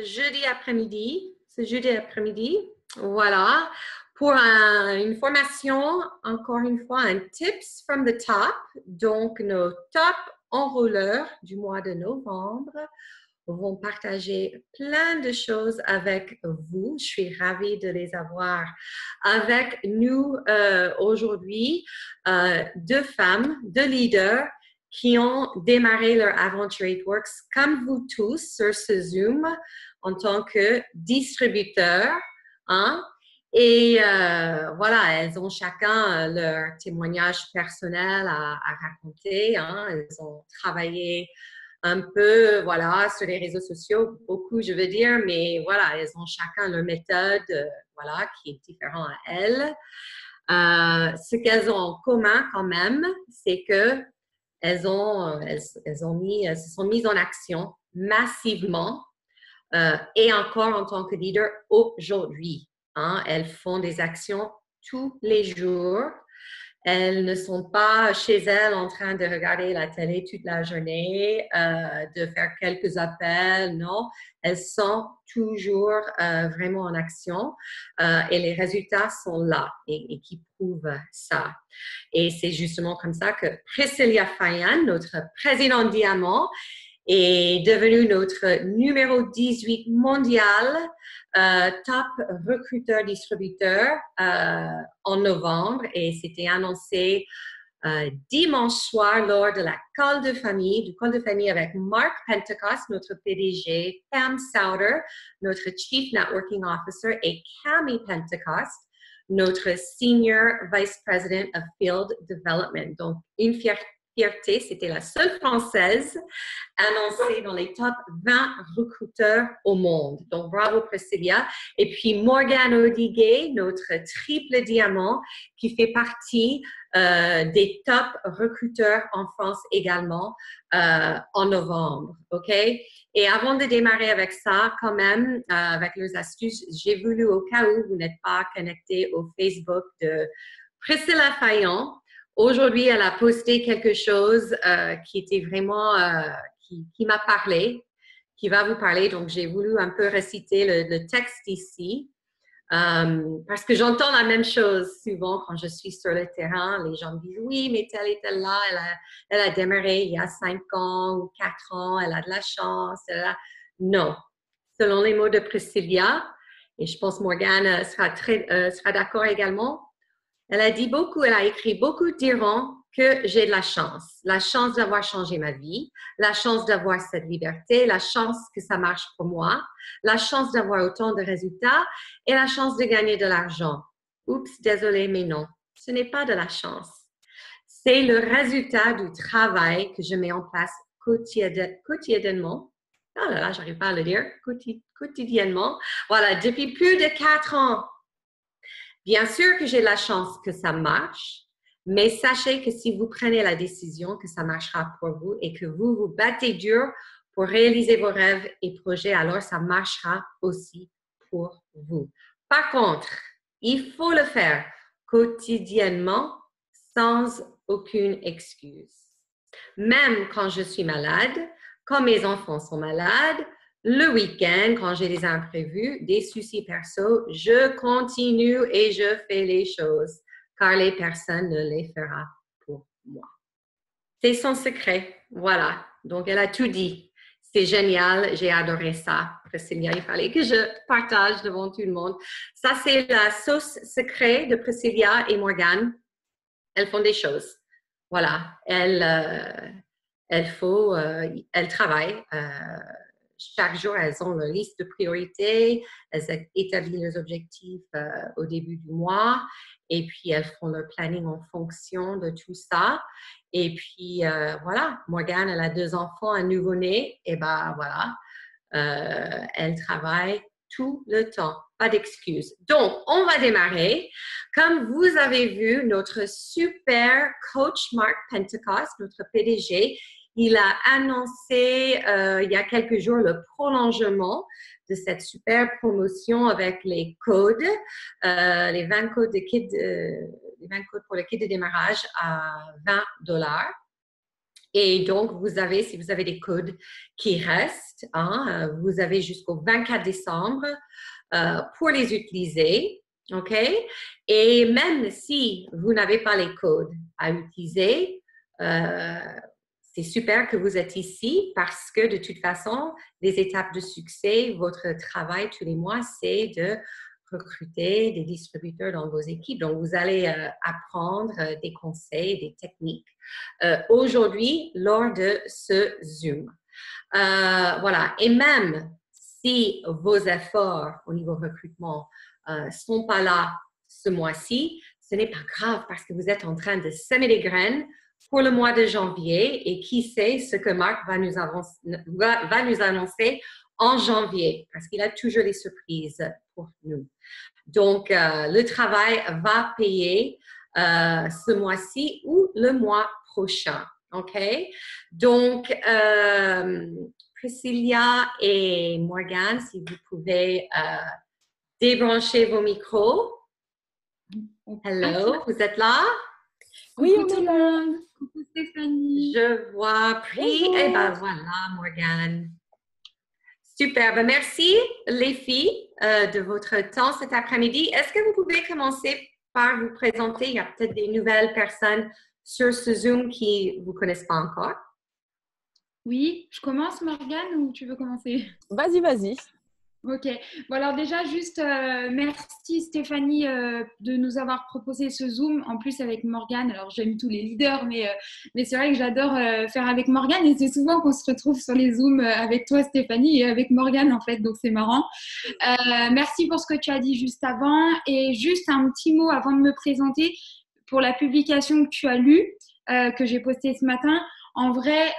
jeudi après-midi, ce jeudi après-midi, voilà, pour une formation, encore une fois, un tips from the top, donc nos top enrôleurs du mois de novembre vont partager plein de choses avec vous. Je suis ravie de les avoir avec nous aujourd'hui, deux femmes, deux leaders qui ont démarré leur aventure Works comme vous tous sur ce Zoom en tant que distributeurs. Hein? Et voilà, elles ont chacun leur témoignage personnel à raconter. Hein? Elles ont travaillé un peu, voilà, sur les réseaux sociaux, beaucoup, je veux dire, mais voilà, elles ont chacun leur méthode, voilà, qui est différente à elles. Ce qu'elles ont en commun quand même, c'est que elles se sont mises en action massivement et encore en tant que leader aujourd'hui. Hein, elles font des actions tous les jours. Elles ne sont pas chez elles en train de regarder la télé toute la journée, de faire quelques appels, non. Elles sont toujours vraiment en action et les résultats sont là et qui prouvent ça. Et c'est justement comme ça que Priscilla Fayan, notre présidente Diamant, est devenue notre numéro 18 mondial top recruteur-distributeur en novembre et c'était annoncé dimanche soir lors de la call de famille, du call de famille avec Mark Pentecost, notre PDG, Pam Souter, notre Chief Networking Officer et Cami Pentecost, notre Senior Vice President of Field Development. Donc, une fierté, c'était la seule Française annoncée dans les top 20 recruteurs au monde. Donc, bravo Priscilla. Et puis, Morgane Odiguet, notre triple diamant, qui fait partie des top recruteurs en France également en novembre. OK? Et avant de démarrer avec ça, quand même, avec les astuces, j'ai voulu, au cas où vous n'êtes pas connecté au Facebook de Priscilla Fayan, aujourd'hui, elle a posté quelque chose qui était vraiment, qui m'a parlé, qui va vous parler. Donc, j'ai voulu un peu réciter le texte ici. Parce que j'entends la même chose souvent quand je suis sur le terrain. Les gens me disent, oui, mais telle et telle là, elle a démarré il y a 5 ans ou 4 ans, elle a de la chance. Non. Selon les mots de Priscilla, et je pense Morgane sera d'accord également, elle a dit beaucoup, elle a écrit beaucoup diront que j'ai de la chance d'avoir changé ma vie, la chance d'avoir cette liberté, la chance que ça marche pour moi, la chance d'avoir autant de résultats et la chance de gagner de l'argent. Oups, désolé, mais non, ce n'est pas de la chance. C'est le résultat du travail que je mets en place quotidiennement. Oh là là, j'arrive pas à le dire, quotidiennement. Voilà, depuis plus de 4 ans. Bien sûr que j'ai la chance que ça marche, mais sachez que si vous prenez la décision que ça marchera pour vous et que vous vous battez dur pour réaliser vos rêves et projets, alors ça marchera aussi pour vous. Par contre, il faut le faire quotidiennement sans aucune excuse. Même quand je suis malade, quand mes enfants sont malades, le week-end, quand j'ai des imprévus, des soucis perso, je continue et je fais les choses, car les personnes ne les feront pour moi. C'est son secret. Voilà. Donc, elle a tout dit. C'est génial. J'ai adoré ça. Priscilla, il fallait que je partage devant tout le monde. Ça, c'est la sauce secret de Priscilla et Morgane. Elles font des choses. Voilà. Elles travaillent. Chaque jour, elles ont leur liste de priorités, elles établissent leurs objectifs au début du mois et puis elles font leur planning en fonction de tout ça. Et puis, voilà, Morgane, elle a 2 enfants, un nouveau-né, et ben voilà, elle travaille tout le temps, pas d'excuses. Donc, on va démarrer. Comme vous avez vu, notre super coach Mark Pentecost, notre PDG, il a annoncé il y a quelques jours le prolongement de cette super promotion avec les codes, les 20 codes de kit, les 20 codes pour le kit de démarrage à $20. Et donc, si vous avez des codes qui restent, hein, vous avez jusqu'au 24 décembre pour les utiliser. OK? Et même si vous n'avez pas les codes à utiliser, c'est super que vous êtes ici parce que de toute façon, les étapes de succès, votre travail tous les mois, c'est de recruter des distributeurs dans vos équipes. Donc, vous allez apprendre des conseils, des techniques aujourd'hui lors de ce Zoom. Voilà. Et même si vos efforts au niveau recrutement sont pas là ce mois-ci, ce n'est pas grave parce que vous êtes en train de semer des graines pour le mois de janvier et qui sait ce que Marc va nous annoncer en janvier parce qu'il a toujours des surprises pour nous. Donc, le travail va payer ce mois-ci ou le mois prochain. OK? Donc, Priscilla et Morgane, si vous pouvez débrancher vos micros. Hello, vous êtes là? Oui, on est là. Coucou Stéphanie. Je vois Pri. Eh bien, voilà, Morgane. Super. Ben, merci, les filles, de votre temps cet après-midi. Est-ce que vous pouvez commencer par vous présenter? Il y a peut-être des nouvelles personnes sur ce Zoom qui ne vous connaissent pas encore. Oui, je commence, Morgane, ou tu veux commencer? Vas-y, vas-y. Ok. Bon, alors déjà, juste merci Stéphanie de nous avoir proposé ce Zoom, en plus avec Morgane. Alors, j'aime tous les leaders, mais c'est vrai que j'adore faire avec Morgane et c'est souvent qu'on se retrouve sur les Zooms avec toi, Stéphanie, et avec Morgane, en fait, donc c'est marrant. Merci pour ce que tu as dit juste avant. Et juste un petit mot avant de me présenter pour la publication que tu as lue, que j'ai postée ce matin. En vrai,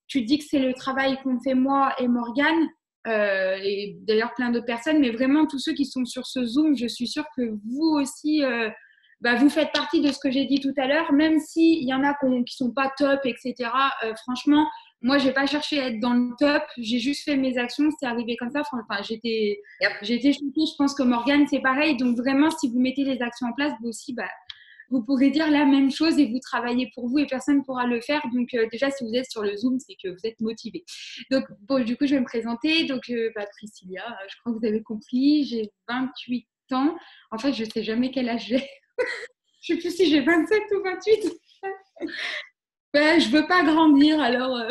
tu dis que c'est le travail qu'on fait moi et Morgane. Et d'ailleurs plein d'autres personnes, mais vraiment tous ceux qui sont sur ce Zoom, je suis sûre que vous aussi, vous faites partie de ce que j'ai dit tout à l'heure, même s'il y en a qui sont pas top, etc. Franchement, moi, j'ai pas cherché à être dans le top, j'ai juste fait mes actions, c'est arrivé comme ça. Enfin, j'étais choquée, je pense que Morgane, c'est pareil. Donc vraiment, si vous mettez les actions en place, vous aussi, vous pourrez dire la même chose et vous travaillez pour vous et personne ne pourra le faire. Donc, déjà, si vous êtes sur le Zoom, c'est que vous êtes motivé. Donc, bon, du coup, je vais me présenter. Donc, Priscilla, je crois que vous avez compris, j'ai 28 ans. En fait, je ne sais jamais quel âge j'ai. Je ne sais plus si j'ai 27 ou 28. Je ne veux pas grandir, alors…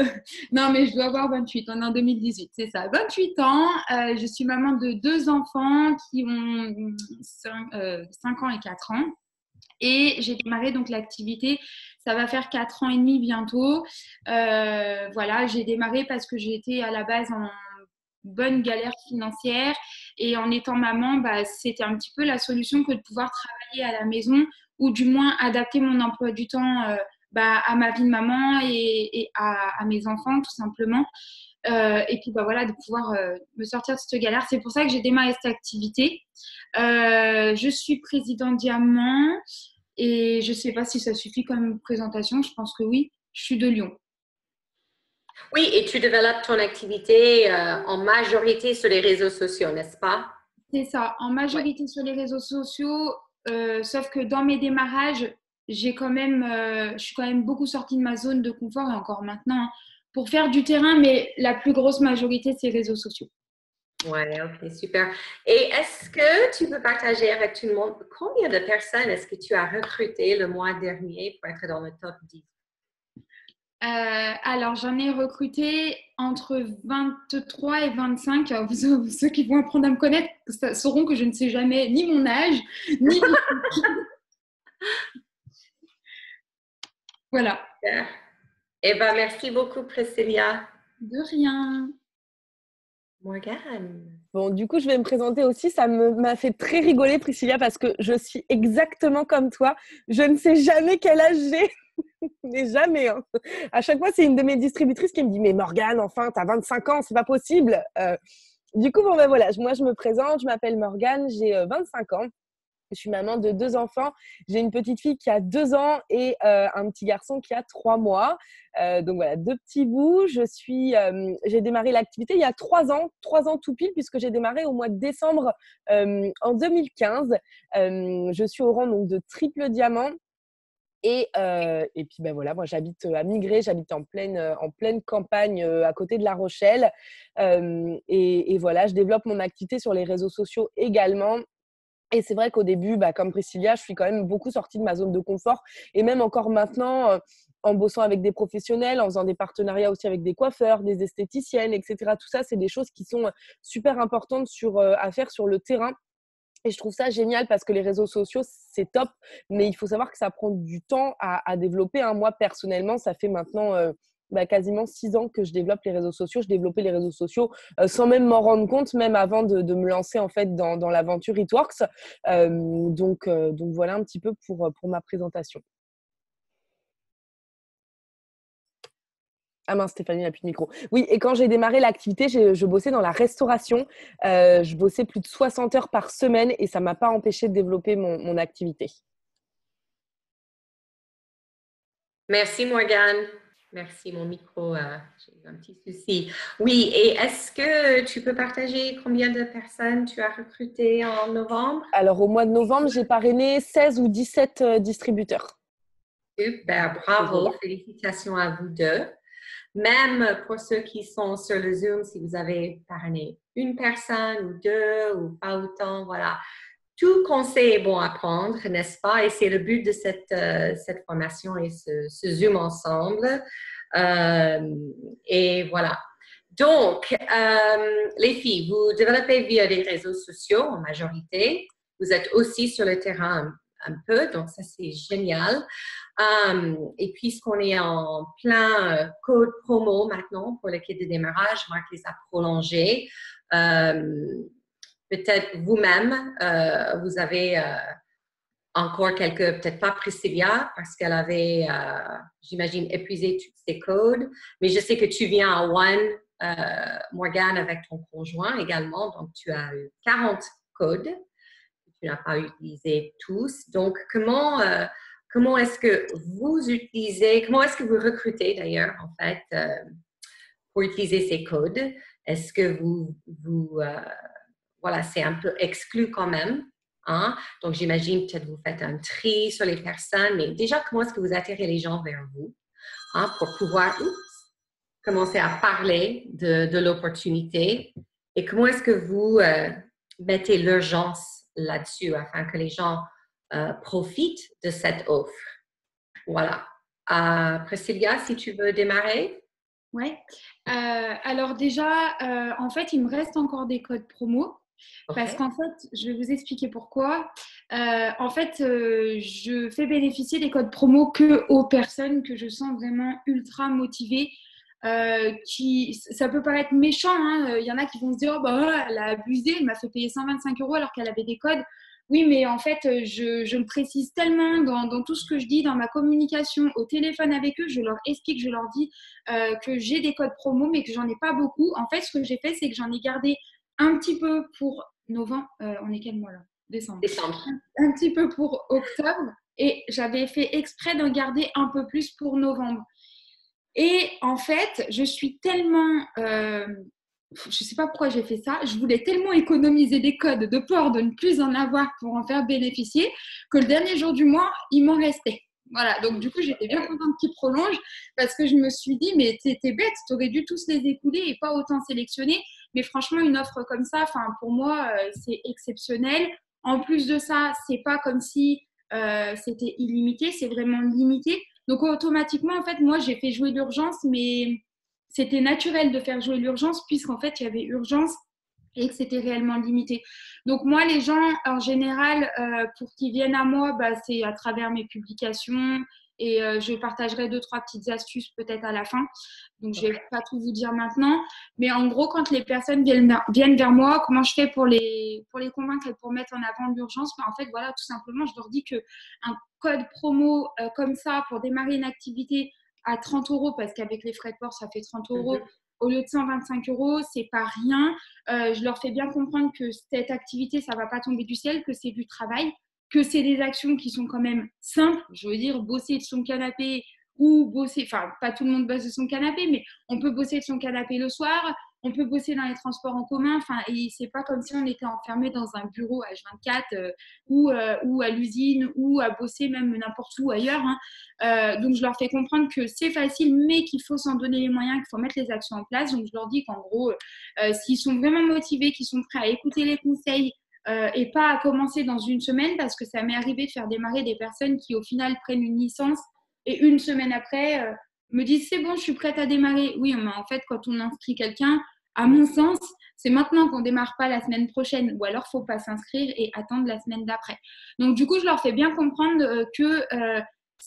Non, mais je dois avoir 28. On est en 2018, c'est ça. 28 ans. Je suis maman de 2 enfants qui ont 5 ans et 4 ans. Et j'ai démarré donc l'activité, ça va faire 4 ans et demi bientôt. Voilà, j'ai démarré parce que j'étais à la base en bonne galère financière et en étant maman, c'était un petit peu la solution que de pouvoir travailler à la maison ou du moins adapter mon emploi du temps à ma vie de maman et à mes enfants tout simplement. Et puis voilà, de pouvoir me sortir de cette galère. C'est pour ça que j'ai démarré cette activité. Je suis présidente Diamant et je ne sais pas si ça suffit comme présentation. Je pense que oui. Je suis de Lyon. Oui, et tu développes ton activité en majorité sur les réseaux sociaux, n'est-ce pas? C'est ça, en majorité sur les réseaux sociaux, sauf que dans mes démarrages, je suis quand même beaucoup sortie de ma zone de confort et encore maintenant, pour faire du terrain, mais la plus grosse majorité, c'est les réseaux sociaux. Ouais, ok, super. Et est-ce que tu peux partager avec tout le monde combien de personnes est-ce que tu as recruté le mois dernier pour être dans le top 10? Alors, j'en ai recruté entre 23 et 25. Alors, ceux qui vont apprendre à me connaître sauront que je ne sais jamais ni mon âge, ni mon… Voilà. Super. Eh bien, merci beaucoup, Priscilla. De rien. Morgane. Bon, du coup, je vais me présenter aussi. Ça m'a fait très rigoler, Priscilla, parce que je suis exactement comme toi. Je ne sais jamais quel âge j'ai. Mais jamais. Hein. À chaque fois, c'est une de mes distributrices qui me dit « Mais Morgane, enfin, tu as 25 ans, c'est pas possible. » Du coup, voilà, moi, je me présente. Je m'appelle Morgane, j'ai 25 ans. Je suis maman de 2 enfants. J'ai une petite fille qui a 2 ans et un petit garçon qui a 3 mois. Donc voilà, 2 petits bouts. J'ai démarré l'activité il y a 3 ans tout pile, puisque j'ai démarré au mois de décembre en 2015. Je suis au rang donc, de triple diamant. Et puis ben voilà, moi j'habite à Migré, j'habite en pleine campagne à côté de La Rochelle. Et voilà, je développe mon activité sur les réseaux sociaux également. Et c'est vrai qu'au début, comme Priscilla, je suis quand même beaucoup sortie de ma zone de confort. Et même encore maintenant, en bossant avec des professionnels, en faisant des partenariats aussi avec des coiffeurs, des esthéticiennes, etc. Tout ça, c'est des choses qui sont super importantes à faire sur le terrain. Et je trouve ça génial parce que les réseaux sociaux, c'est top, mais il faut savoir que ça prend du temps à développer. Moi, personnellement, ça fait maintenant quasiment 6 ans que je développe les réseaux sociaux. Je développais les réseaux sociaux sans même m'en rendre compte, même avant de me lancer en fait dans l'aventure It Works. Donc voilà un petit peu pour ma présentation. Ah mince, Stéphanie n'a plus de micro. Oui, et quand j'ai démarré l'activité, je bossais dans la restauration. Je bossais plus de 60 heures par semaine et ça ne m'a pas empêché de développer mon activité. Merci, Morgane. Merci, mon micro, j'ai eu un petit souci. Oui, et est-ce que tu peux partager combien de personnes tu as recrutées en novembre? Alors, au mois de novembre, j'ai parrainé 16 ou 17 distributeurs. Super, bravo, félicitations à vous deux. Même pour ceux qui sont sur le Zoom, si vous avez parrainé une personne ou deux ou pas autant, voilà. Tout conseil est bon à prendre, n'est-ce pas? Et c'est le but de cette formation et ce Zoom ensemble. Et voilà. Donc, les filles, vous développez via les réseaux sociaux en majorité. Vous êtes aussi sur le terrain un peu, donc ça, c'est génial. Et puisqu'on est en plein code promo maintenant pour le kit de démarrage, Marc les a prolongés. Peut-être vous-même, vous avez encore quelques, peut-être pas Priscilla, parce qu'elle avait, j'imagine, épuisé tous ses codes. Mais je sais que tu viens à One, Morgane, avec ton conjoint également. Donc, tu as eu 40 codes. Tu n'as pas utilisé tous. Donc, comment est-ce que vous utilisez, comment est-ce que vous recrutez d'ailleurs, en fait, pour utiliser ces codes? Est-ce que voilà, c'est un peu exclu quand même. Hein? Donc, j'imagine peut-être vous faites un tri sur les personnes, mais déjà, comment est-ce que vous attirez les gens vers vous pour pouvoir commencer à parler de l'opportunité et comment est-ce que vous mettez l'urgence là-dessus afin que les gens profitent de cette offre? Voilà. Priscilla, si tu veux démarrer. Oui. Alors déjà, en fait, il me reste encore des codes promo. Okay. Parce qu'en fait, je vais vous expliquer pourquoi. En fait, je fais bénéficier des codes promo que aux personnes que je sens vraiment ultra motivées. Ça peut paraître méchant. Il y en a qui vont se dire, oh, elle a abusé, elle m'a fait payer 125 € alors qu'elle avait des codes. Oui, mais en fait, je le précise tellement dans tout ce que je dis, dans ma communication, au téléphone avec eux, je leur explique, je leur dis que j'ai des codes promo, mais que j'en ai pas beaucoup. En fait, ce que j'ai fait, c'est que j'en ai gardé un petit peu pour novembre. On est quel mois là? Décembre. Un petit peu pour octobre. Et j'avais fait exprès d'en garder un peu plus pour novembre. Et en fait, je suis tellement... je ne sais pas pourquoi j'ai fait ça. Je voulais tellement économiser des codes de peur de ne plus en avoir pour en faire bénéficier que le dernier jour du mois, il m'en restait. Voilà, donc du coup, j'étais bien contente qu'ils prolongent parce que je me suis dit, mais t'es bête, t'aurais dû tous les écouler et pas autant sélectionner. Mais franchement, une offre comme ça, pour moi, c'est exceptionnel. En plus de ça, c'est pas comme si c'était illimité, c'est vraiment limité. Donc automatiquement, en fait, moi, j'ai fait jouer l'urgence, mais c'était naturel de faire jouer l'urgence puisqu'en fait, il y avait urgence et que c'était réellement limité. Donc moi, les gens, en général, pour qu'ils viennent à moi, c'est à travers mes publications et je partagerai 2-3 petites astuces peut-être à la fin. Donc, je ne vais pas tout vous dire maintenant. Mais en gros, quand les personnes viennent vers moi, comment je fais pour les convaincre et pour mettre en avant l'urgence? En fait, voilà, tout simplement, je leur dis qu'un code promo comme ça pour démarrer une activité à 30 € parce qu'avec les frais de port, ça fait 30 €. Au lieu de 125 €, c'est pas rien. Je leur fais bien comprendre que cette activité, ça va pas tomber du ciel, que c'est du travail, que c'est des actions qui sont quand même simples. Je veux dire, bosser de son canapé ou bosser, enfin, pas tout le monde bosse de son canapé, mais on peut bosser de son canapé le soir, on peut bosser dans les transports en commun. Enfin, et c'est pas comme si on était enfermé dans un bureau H24 ou à l'usine ou à bosser même n'importe où ailleurs. Hein. Donc, je leur fais comprendre que c'est facile, mais qu'il faut s'en donner les moyens, qu'il faut mettre les actions en place. Donc, je leur dis qu'en gros, s'ils sont vraiment motivés, qu'ils sont prêts à écouter les conseils, et pas à commencer dans une semaine, parce que ça m'est arrivé de faire démarrer des personnes qui, au final, prennent une licence et une semaine après, me disent c'est bon, je suis prête à démarrer. Oui, mais en fait, quand on inscrit quelqu'un, à mon sens, c'est maintenant qu'on démarre pas la semaine prochaine, ou alors faut pas s'inscrire et attendre la semaine d'après. Donc, du coup, je leur fais bien comprendre que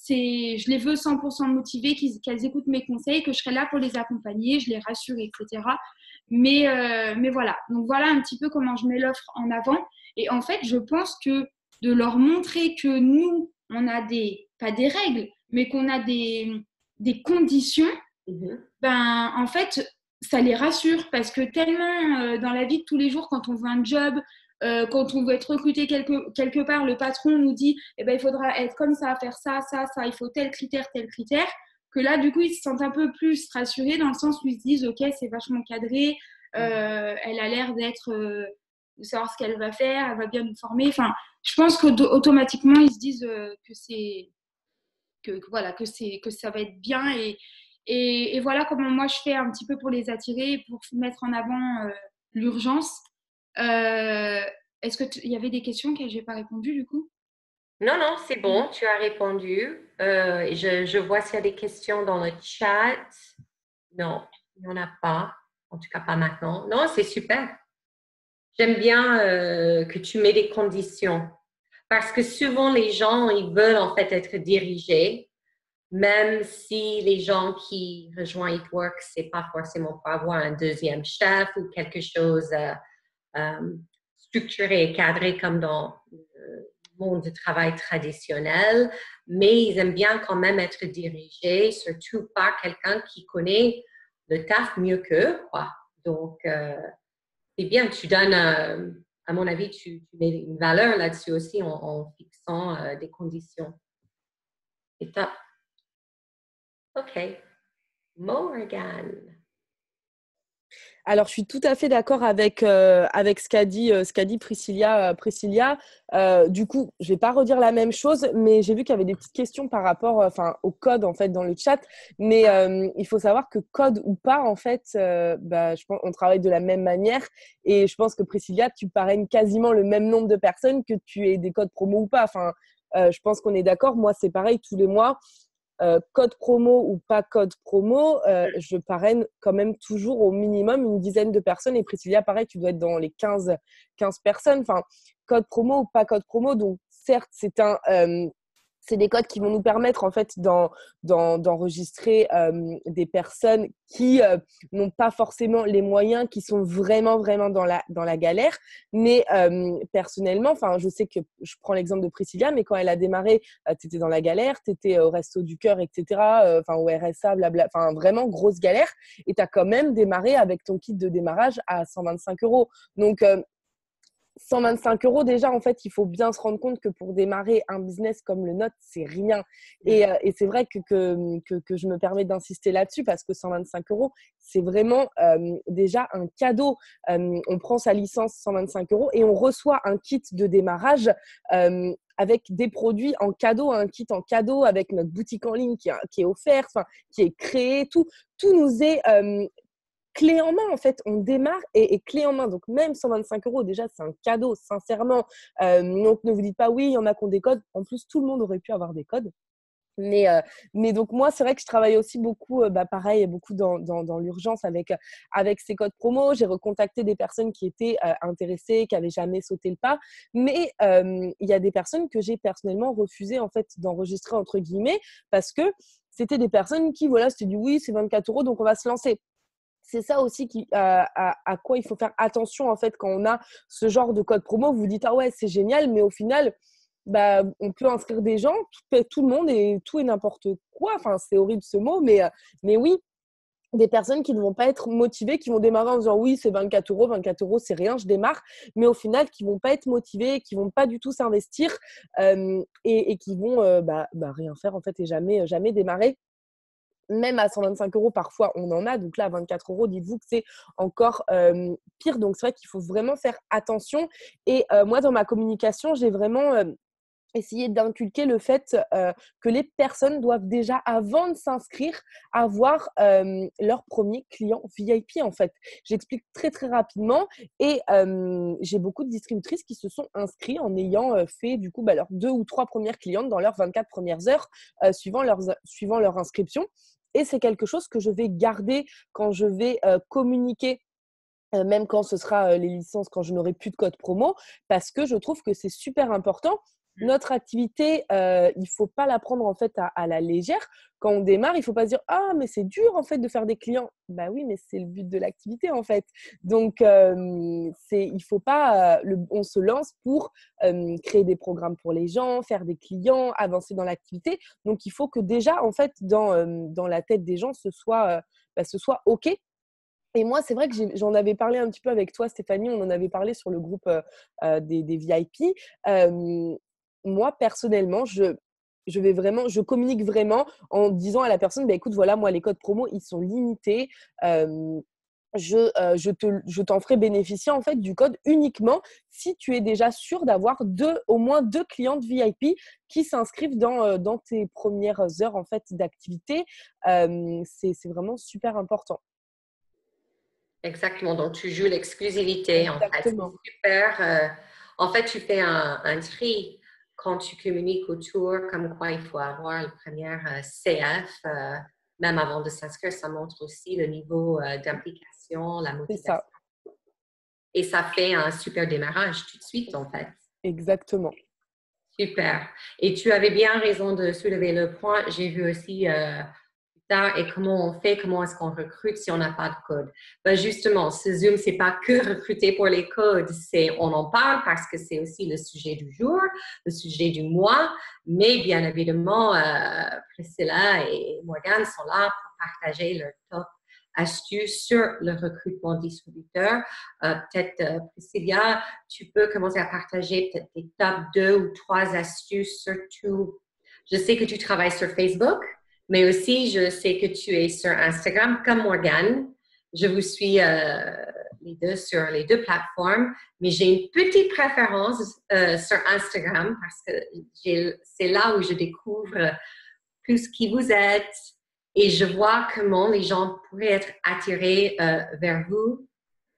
je les veux 100% motivées, qu'elles écoutent mes conseils, que je serai là pour les accompagner, je les rassure, etc. Mais voilà, donc voilà un petit peu comment je mets l'offre en avant. Et en fait, je pense que de leur montrer que nous, on a pas des règles, mais qu'on a des conditions, ben, en fait, ça les rassure parce que tellement dans la vie de tous les jours, quand on veut un job, quand on veut être recruté quelque part, le patron nous dit eh ben, il faudra être comme ça, faire ça, ça, ça, il faut tel critère, que là, du coup, ils se sentent un peu plus rassurés dans le sens où ils se disent ok, c'est vachement cadré, elle a l'air de savoir ce qu'elle va faire, elle va bien nous former. Enfin, je pense qu'automatiquement, ils se disent voilà, que ça va être bien et voilà comment moi je fais un petit peu pour les attirer, pour mettre en avant l'urgence. Est-ce qu'il y avait des questions que je n'ai pas répondu du coup? Non, non, c'est bon, tu as répondu. Je vois s'il y a des questions dans le chat. Non, il n'y en a pas. En tout cas, pas maintenant. Non, c'est super. J'aime bien que tu mets des conditions. Parce que souvent, les gens, ils veulent en fait être dirigés, même si les gens qui rejoignent It c'est pas forcément pour avoir un deuxième chef ou quelque chose structuré et cadré comme dans le monde du travail traditionnel, mais ils aiment bien quand même être dirigés, surtout par quelqu'un qui connaît le taf mieux qu'eux, quoi. Donc, c'est bien, tu donnes, à mon avis, tu mets une valeur là-dessus aussi en fixant des conditions. C'est top. OK. Morgan. Alors, je suis tout à fait d'accord avec ce qu'a dit Priscilla. Du coup, je vais pas redire la même chose, mais j'ai vu qu'il y avait des petites questions par rapport au code en fait dans le chat. Mais il faut savoir que code ou pas, en fait, je pense on travaille de la même manière. Et je pense que Priscilla, tu parraines quasiment le même nombre de personnes que tu aies des codes promo ou pas. Enfin, je pense qu'on est d'accord. Moi, c'est pareil tous les mois. Code promo ou pas code promo, je parraine quand même toujours au minimum une dizaine de personnes. Et Priscilla, pareil, tu dois être dans les 15 personnes. Enfin, code promo ou pas code promo. Donc, certes, c'est des codes qui vont nous permettre en fait d'enregistrer des personnes qui n'ont pas forcément les moyens, qui sont vraiment dans la galère. Mais personnellement, enfin, je sais que je prends l'exemple de Priscilla, mais quand elle a démarré, tu étais dans la galère, tu étais au Resto du Cœur, etc. Au RSA, blabla, enfin vraiment grosse galère. Et tu as quand même démarré avec ton kit de démarrage à 125 €. Donc 125 € déjà, en fait, il faut bien se rendre compte que pour démarrer un business comme le nôtre, c'est rien. Et c'est vrai que je me permets d'insister là-dessus parce que 125 €, c'est vraiment déjà un cadeau. On prend sa licence 125 € et on reçoit un kit de démarrage avec des produits en cadeau, un kit en cadeau avec notre boutique en ligne qui est offerte, qui est créée. Tout nous est clé en main, en fait, on démarre et clé en main. Donc, même 125 €, déjà, c'est un cadeau, sincèrement. Donc, ne vous dites pas, oui, il y en a qui ont des codes. En plus, tout le monde aurait pu avoir des codes. Mais donc, moi, c'est vrai que je travaille aussi beaucoup, pareil, beaucoup dans l'urgence avec ces codes promo. J'ai recontacté des personnes qui étaient intéressées, qui n'avaient jamais sauté le pas. Mais il y a des personnes que j'ai personnellement refusé, en fait, d'enregistrer, entre guillemets, parce que c'était des personnes qui, voilà, c'était du oui, c'est 24 €, donc on va se lancer. C'est ça aussi à quoi il faut faire attention en fait quand on a ce genre de code promo. Vous dites ah ouais c'est génial, mais au final on peut inscrire des gens, tout le monde et tout et n'importe quoi. Enfin c'est horrible ce mot, mais oui, des personnes qui ne vont pas être motivées, qui vont démarrer en disant oui c'est 24 €, 24 € c'est rien, je démarre, mais au final qui vont pas être motivées, qui vont pas du tout s'investir et qui vont rien faire en fait et jamais démarrer. Même à 125 euros, parfois, on en a. Donc là, à 24 euros, dites-vous que c'est encore pire. Donc, c'est vrai qu'il faut vraiment faire attention. Et moi, dans ma communication, j'ai vraiment essayer d'inculquer le fait que les personnes doivent déjà, avant de s'inscrire, avoir leur premier client VIP en fait. J'explique très très rapidement et j'ai beaucoup de distributrices qui se sont inscrites en ayant fait du coup leurs 2 ou 3 premières clientes dans leurs 24 premières heures suivant leur inscription. Et c'est quelque chose que je vais garder quand je vais communiquer même quand ce sera les licences, quand je n'aurai plus de code promo, parce que je trouve que c'est super important. Notre activité, il ne faut pas la prendre en fait à la légère. Quand on démarre, il ne faut pas se dire « Ah, mais c'est dur en fait de faire des clients. » Bah oui, mais c'est le but de l'activité en fait. Donc, il ne faut pas… on se lance pour créer des programmes pour les gens, faire des clients, avancer dans l'activité. Donc, il faut que déjà, en fait, dans la tête des gens, ce soit OK. Et moi, c'est vrai que j'en avais parlé un petit peu avec toi, Stéphanie. On en avait parlé sur le groupe des VIP. Moi, personnellement, je communique vraiment en disant à la personne, écoute, voilà, moi, les codes promo, ils sont limités. Je t'en ferai bénéficier en fait du code uniquement si tu es déjà sûr d'avoir au moins 2 clientes VIP qui s'inscrivent dans tes premières heures en fait d'activité. C'est vraiment super important. Exactement. Donc, tu joues l'exclusivité, en fait. C'est Exactement. super. En fait, tu fais un tri quand tu communiques autour, comme quoi il faut avoir le premier CF. Même avant de s'inscrire, ça montre aussi le niveau d'implication, la C'est motivation. ça. Et ça fait un super démarrage tout de suite, en fait. Exactement. Super. Et tu avais bien raison de soulever le point. J'ai vu aussi plus tard, et comment on fait, comment est-ce qu'on recrute si on n'a pas de code. Ben justement, ce Zoom, c'est pas que recruter pour les codes, on en parle parce que c'est aussi le sujet du jour, le sujet du mois, mais bien évidemment, Priscilla et Morgane sont là pour partager leur top astuces sur le recrutement distributeur. Peut-être, Priscilla, tu peux commencer à partager peut-être tes top 2 ou 3 astuces, surtout. Je sais que tu travailles sur Facebook, mais aussi je sais que tu es sur Instagram comme Morgane. Je vous suis les deux sur les deux plateformes, mais j'ai une petite préférence sur Instagram parce que c'est là où je découvre plus qui vous êtes, et je vois comment les gens pourraient être attirés vers vous,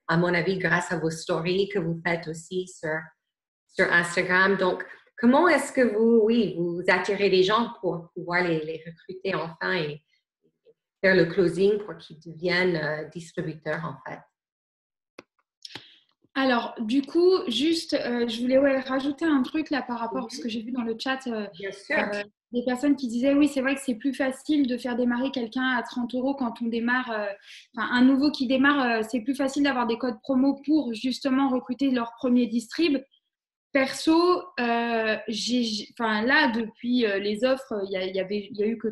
à mon avis, grâce à vos stories que vous faites aussi sur Instagram. Donc, comment est-ce que vous attirez les gens pour pouvoir les recruter enfin et faire le closing pour qu'ils deviennent distributeurs, en fait? Alors, du coup, juste, je voulais rajouter un truc là par rapport à ce que j'ai vu dans le chat. Bien sûr. Des personnes qui disaient oui, c'est vrai que c'est plus facile de faire démarrer quelqu'un à 30 euros quand on démarre, un nouveau qui démarre, c'est plus facile d'avoir des codes promo pour justement recruter leur premier distrib. Perso, là, depuis les offres, il y a eu que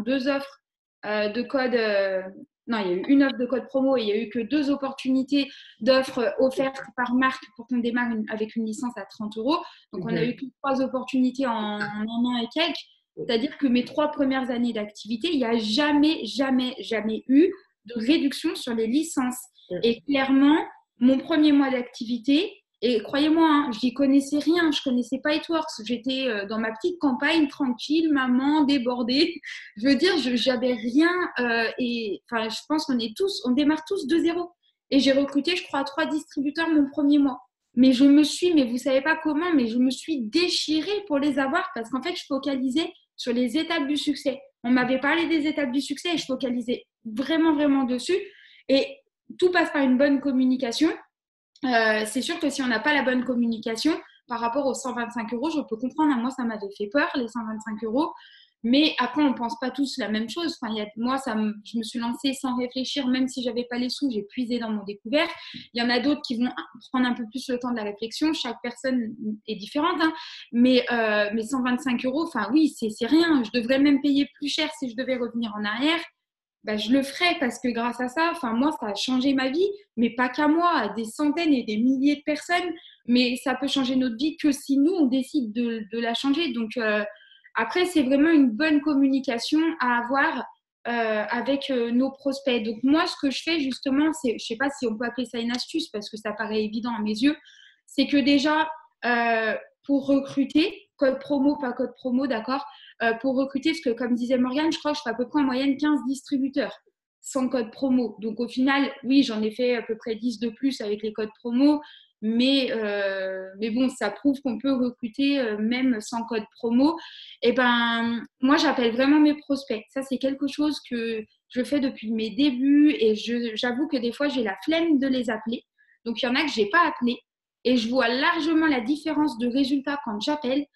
2 offres de codes. Non, il y a eu une offre de code promo et il n'y a eu que 2 opportunités d'offres offertes par marque pour qu'on démarre avec une licence à 30 euros. Donc, on a eu que 3 opportunités en un an et quelques. C'est-à-dire que mes 3 premières années d'activité, il n'y a jamais, jamais, jamais eu de réduction sur les licences. Et clairement, mon premier mois d'activité, et croyez-moi, hein, je n'y connaissais rien, je ne connaissais pas Itworks. J'étais dans ma petite campagne, tranquille, maman, débordée. Je veux dire, j'avais rien. Je pense on démarre tous de zéro. Et j'ai recruté, je crois, 3 distributeurs mon premier mois. Mais vous ne savez pas comment, mais je me suis déchirée pour les avoir parce qu'en fait, je focalisais sur les étapes du succès. On m'avait parlé des étapes du succès et je focalisais vraiment, vraiment dessus. Et tout passe par une bonne communication. C'est sûr que si on n'a pas la bonne communication par rapport aux 125 euros, je peux comprendre. Moi, ça m'avait fait peur, les 125 euros. Mais après, on ne pense pas tous la même chose. Moi, je me suis lancée sans réfléchir, même si je n'avais pas les sous, j'ai puisé dans mon découvert. Il y en a d'autres qui vont prendre un peu plus le temps de la réflexion. Chaque personne est différente. Hein. Mais 125 euros, oui, c'est rien. Je devrais même payer plus cher si je devais revenir en arrière. Je le ferais parce que grâce à ça, moi, ça a changé ma vie, mais pas qu'à moi, à des centaines et des milliers de personnes. Mais ça peut changer notre vie que si nous, on décide de la changer. Donc, après, c'est vraiment une bonne communication à avoir avec nos prospects. Donc moi, ce que je fais justement, c'est, je ne sais pas si on peut appeler ça une astuce parce que ça paraît évident à mes yeux, c'est que déjà, pour recruter, code promo, pas code promo, d'accord, pour recruter, parce que comme disait Morgane, je crois que je fais à peu près en moyenne 15 distributeurs sans code promo. Donc au final, oui, j'en ai fait à peu près 10 de plus avec les codes promo, mais bon, ça prouve qu'on peut recruter même sans code promo. Et ben, moi, j'appelle vraiment mes prospects. Ça, c'est quelque chose que je fais depuis mes débuts et j'avoue que des fois, j'ai la flemme de les appeler. Donc, il y en a que je n'ai pas appelé et je vois largement la différence de résultat quand j'appelle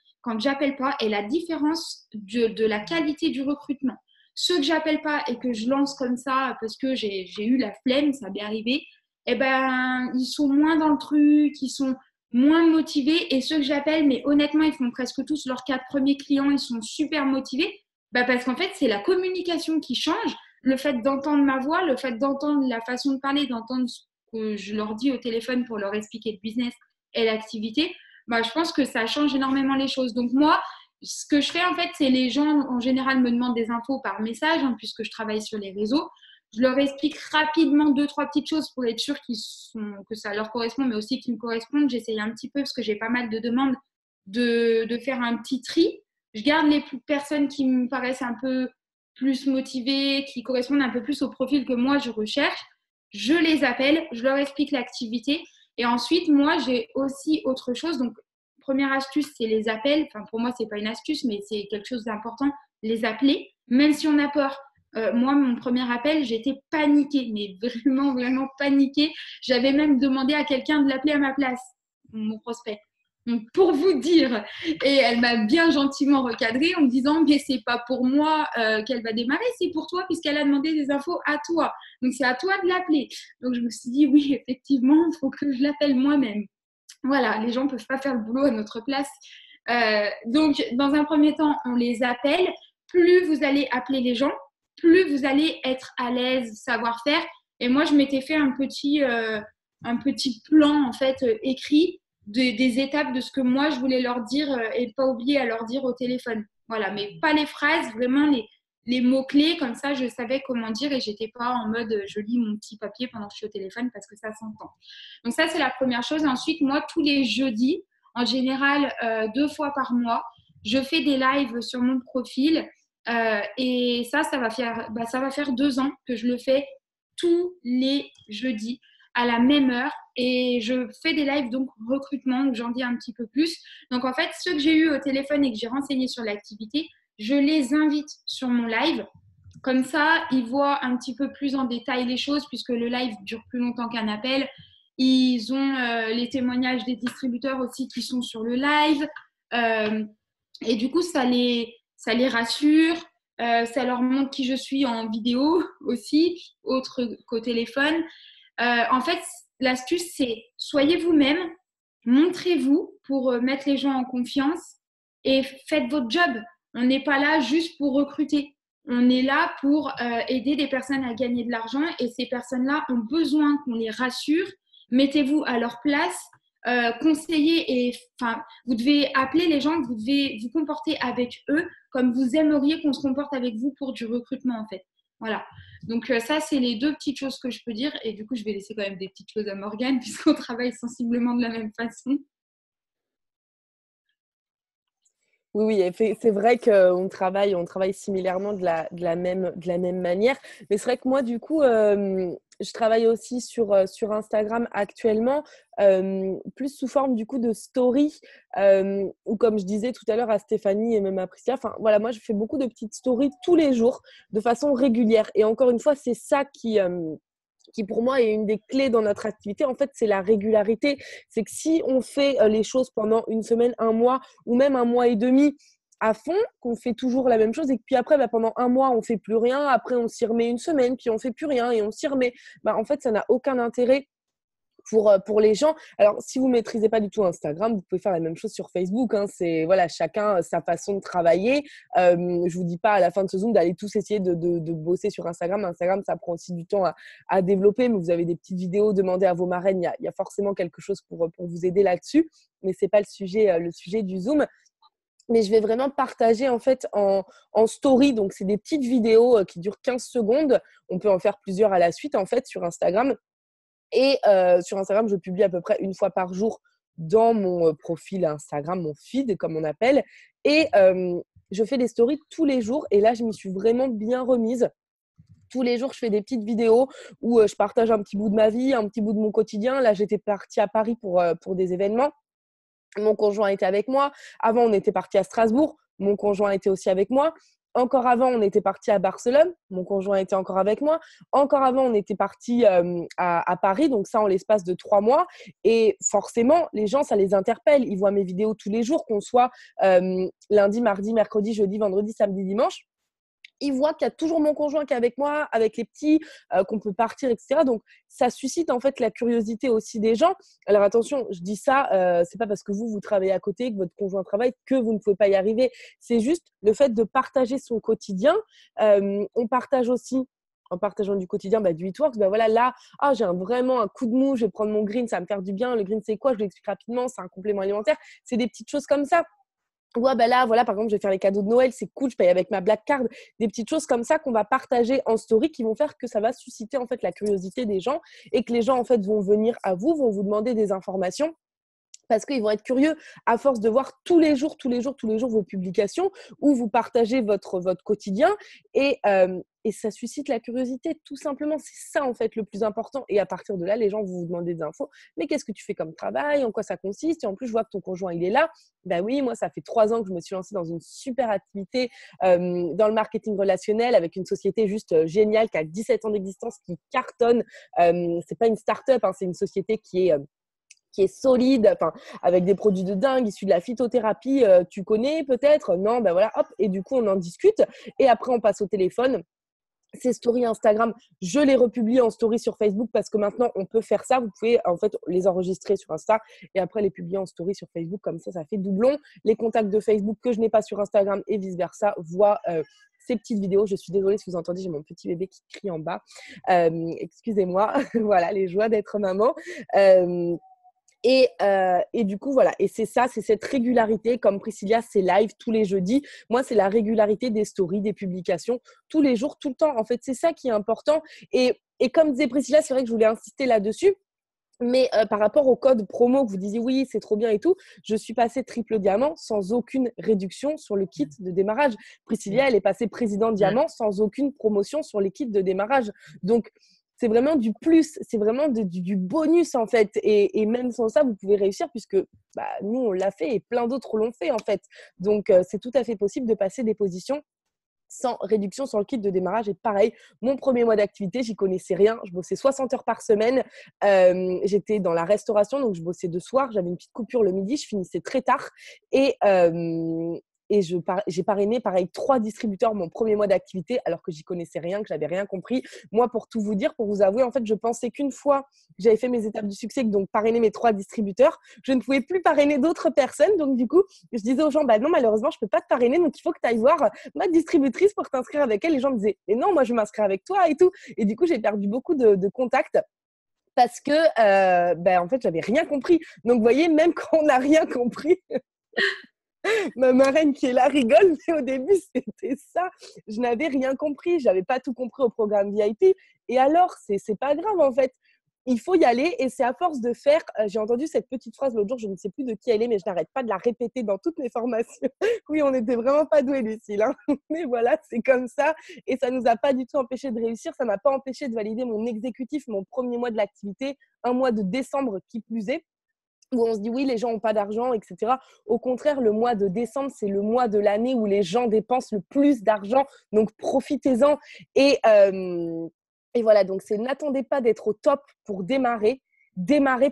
pas et la différence de la qualité du recrutement. Ceux que j'appelle pas et que je lance comme ça parce que j'ai eu la flemme, ça m'est arrivé, eh ben, ils sont moins dans le truc, ils sont moins motivés. Et ceux que j'appelle, mais honnêtement, ils font presque tous leurs 4 premiers clients, ils sont super motivés. Bah parce qu'en fait, c'est la communication qui change. Le fait d'entendre ma voix, le fait d'entendre la façon de parler, d'entendre ce que je leur dis au téléphone pour leur expliquer le business et l'activité, bah, je pense que ça change énormément les choses. Donc moi, ce que je fais en fait, c'est les gens en général me demandent des infos par message, hein, puisque je travaille sur les réseaux. Je leur explique rapidement 2-3 petites choses pour être sûr que ça leur correspond, mais aussi qu'ils me correspondent. J'essaye un petit peu, parce que j'ai pas mal de demandes, de faire un petit tri. Je garde les personnes qui me paraissent un peu plus motivées, qui correspondent un peu plus au profil que moi je recherche. Je les appelle, je leur explique l'activité. Et ensuite, moi, j'ai aussi autre chose. Donc, première astuce, c'est les appels. Enfin, pour moi, ce n'est pas une astuce, mais c'est quelque chose d'important. Les appeler, même si on a peur. Moi, mon premier appel, j'étais paniquée, mais vraiment, vraiment paniquée. J'avais même demandé à quelqu'un de l'appeler à ma place, mon prospect. Donc, pour vous dire, et elle m'a bien gentiment recadrée en me disant mais c'est pas pour moi qu'elle va démarrer, c'est pour toi puisqu'elle a demandé des infos à toi. Donc, c'est à toi de l'appeler. Donc, je me suis dit oui, effectivement, il faut que je l'appelle moi-même. Voilà, les gens ne peuvent pas faire le boulot à notre place. Donc, dans un premier temps, on les appelle. Plus vous allez appeler les gens, plus vous allez être à l'aise, savoir faire. Et moi, je m'étais fait un petit plan en fait écrit des étapes de ce que moi je voulais leur dire et pas oublier à leur dire au téléphone. Voilà, mais pas les phrases, vraiment les mots-clés, comme ça je savais comment dire et j'étais pas en mode je lis mon petit papier pendant que je suis au téléphone parce que ça s'entend. Donc ça, c'est la première chose. Et ensuite, moi, tous les jeudis, en général 2 fois par mois, je fais des lives sur mon profil et ça va faire 2 ans que je le fais tous les jeudis à la même heure et je fais des lives donc recrutement où j'en dis un petit peu plus. Donc en fait, ceux que j'ai eu au téléphone et que j'ai renseignés sur l'activité, je les invite sur mon live. Comme ça, ils voient un petit peu plus en détail les choses puisque le live dure plus longtemps qu'un appel. Ils ont les témoignages des distributeurs aussi qui sont sur le live. Et du coup, ça les rassure. Ça leur montre qui je suis en vidéo aussi, autre qu'au téléphone. En fait, l'astuce, c'est soyez vous-même, montrez-vous pour mettre les gens en confiance et faites votre job. On n'est pas là juste pour recruter. On est là pour aider des personnes à gagner de l'argent et ces personnes-là ont besoin qu'on les rassure. Mettez-vous à leur place, conseillez et enfin, vous devez appeler les gens, vous devez vous comporter avec eux comme vous aimeriez qu'on se comporte avec vous pour du recrutement en fait. Voilà. Donc ça, c'est les 2 petites choses que je peux dire. Et du coup, je vais laisser quand même des petites choses à Morgane puisqu'on travaille sensiblement de la même façon. Oui, c'est vrai qu'on travaille similairement de la même manière. Mais c'est vrai que moi, du coup, je travaille aussi sur Instagram actuellement, plus sous forme du coup de story, ou comme je disais tout à l'heure à Stéphanie et même à Priscilla, enfin voilà, moi je fais beaucoup de petites stories tous les jours de façon régulière. Et encore une fois, c'est ça qui pour moi est une des clés dans notre activité, en fait, c'est la régularité. C'est que si on fait les choses pendant une semaine, un mois ou même un mois et demi à fond, qu'on fait toujours la même chose et que puis après, pendant un mois, on fait plus rien, après on s'y remet une semaine, puis on fait plus rien et on s'y remet. En fait, ça n'a aucun intérêt pour les gens. Alors, si vous ne maîtrisez pas du tout Instagram, vous pouvez faire la même chose sur Facebook. Hein. C'est voilà, chacun sa façon de travailler. Je ne vous dis pas à la fin de ce Zoom d'aller tous essayer de bosser sur Instagram. Instagram, ça prend aussi du temps à développer, mais vous avez des petites vidéos, demandez à vos marraines. Il y a forcément quelque chose pour vous aider là-dessus, mais ce n'est pas le sujet du Zoom. mais je vais vraiment partager en fait en story. Donc, c'est des petites vidéos qui durent 15 secondes. On peut en faire plusieurs à la suite en fait sur Instagram. Et sur Instagram, je publie à peu près une fois par jour dans mon profil Instagram, mon feed comme on appelle. Et je fais des stories tous les jours. Et là, je m'y suis vraiment bien remise. Tous les jours, je fais des petites vidéos où je partage un petit bout de ma vie, un petit bout de mon quotidien. Là, j'étais partie à Paris pour des événements. Mon conjoint était avec moi. Avant, on était parti à Strasbourg. Mon conjoint était aussi avec moi. Encore avant, on était parti à Barcelone. Mon conjoint était encore avec moi. Encore avant, on était parti à Paris. Donc ça, en l'espace de 3 mois. Et forcément, les gens, ça les interpelle. Ils voient mes vidéos tous les jours, qu'on soit lundi, mardi, mercredi, jeudi, vendredi, samedi, dimanche. Ils voient qu'il y a toujours mon conjoint qui est avec moi, avec les petits, qu'on peut partir, etc. Donc, ça suscite en fait la curiosité aussi des gens. Alors attention, je dis ça, c'est pas parce que vous travaillez à côté, que votre conjoint travaille, que vous ne pouvez pas y arriver. C'est juste le fait de partager son quotidien. On partage aussi, en partageant du quotidien, du It Works, voilà, là, j'ai vraiment un coup de mou, je vais prendre mon green, ça va me faire du bien. Le green, c'est quoi? Je l'explique rapidement, c'est un complément alimentaire. C'est des petites choses comme ça. Ouais, là, voilà, par exemple, je vais faire les cadeaux de Noël, c'est cool, je paye avec ma Black Card, des petites choses comme ça qu'on va partager en story qui vont faire que ça va susciter en fait la curiosité des gens et que les gens en fait vont venir à vous, vont vous demander des informations. Parce qu'ils vont être curieux à force de voir tous les jours vos publications où vous partagez votre quotidien et ça suscite la curiosité, tout simplement. C'est ça, en fait, le plus important. Et à partir de là, les gens vont vous demander des infos. Mais qu'est-ce que tu fais comme travail? En quoi ça consiste? Et en plus, je vois que ton conjoint, il est là. Oui, moi, ça fait 3 ans que je me suis lancée dans une super activité dans le marketing relationnel avec une société juste géniale qui a 17 ans d'existence, qui cartonne. C'est pas une start-up, hein, c'est une société qui est solide, avec des produits de dingue, issus de la phytothérapie, tu connais peut-être? Non, voilà, hop, et du coup, on en discute. Et après, on passe au téléphone. Ces stories Instagram, je les republie en story sur Facebook parce que maintenant, on peut faire ça. Vous pouvez en fait les enregistrer sur Insta et après les publier en story sur Facebook. Comme ça fait doublon. Les contacts de Facebook que je n'ai pas sur Instagram et vice-versa voient ces petites vidéos. Je suis désolée si vous entendez, j'ai mon petit bébé qui crie en bas. Excusez-moi. Voilà, les joies d'être maman. Et du coup, voilà. Et c'est ça, c'est cette régularité. Comme Priscilla, c'est live tous les jeudis. Moi, c'est la régularité des stories, des publications, tous les jours, tout le temps. En fait, c'est ça qui est important. Et comme disait Priscilla, c'est vrai que je voulais insister là-dessus. Mais par rapport au code promo que vous disiez, oui, c'est trop bien et tout, je suis passée triple diamant sans aucune réduction sur le kit de démarrage. Priscilla, elle est passée président diamant sans aucune promotion sur les kits de démarrage. Donc, c'est vraiment du plus, c'est vraiment du bonus en fait. Et même sans ça, vous pouvez réussir puisque nous, on l'a fait et plein d'autres l'ont fait en fait. Donc, c'est tout à fait possible de passer des positions sans réduction sur le kit de démarrage. Et pareil, mon premier mois d'activité, j'y connaissais rien. Je bossais 60 heures par semaine. J'étais dans la restauration, donc je bossais de soir. J'avais une petite coupure le midi, je finissais très tard. Et j'ai parrainé, pareil, 3 distributeurs mon premier mois d'activité, alors que j'y connaissais rien, que j'avais rien compris. Moi, pour tout vous dire, pour vous avouer, en fait, je pensais qu'une fois que j'avais fait mes étapes du succès, donc parrainer mes 3 distributeurs, je ne pouvais plus parrainer d'autres personnes. Donc, du coup, je disais aux gens, non, malheureusement, je ne peux pas te parrainer, donc il faut que tu ailles voir ma distributrice pour t'inscrire avec elle. Les gens me disaient, mais non, moi, je vais m'inscrire avec toi et tout. Et du coup, j'ai perdu beaucoup de contacts. Parce que, en fait, j'avais rien compris. Donc, vous voyez, même quand on n'a rien compris, ma marraine qui est là rigole, mais au début, c'était ça. Je n'avais rien compris. Je n'avais pas tout compris au programme VIP. Et alors, c'est pas grave, en fait. Il faut y aller et c'est à force de faire. J'ai entendu cette petite phrase l'autre jour, je ne sais plus de qui elle est, mais je n'arrête pas de la répéter dans toutes mes formations. Oui, on n'était vraiment pas doués, Lucille. Hein. Mais voilà, c'est comme ça. Et ça ne nous a pas du tout empêché de réussir. Ça ne m'a pas empêché de valider mon exécutif, mon premier mois de l'activité, un mois de décembre qui plus est, où on se dit oui, les gens n'ont pas d'argent, etc. Au contraire, le mois de décembre, c'est le mois de l'année où les gens dépensent le plus d'argent. Donc, profitez-en. Et voilà, donc n'attendez pas d'être au top pour démarrer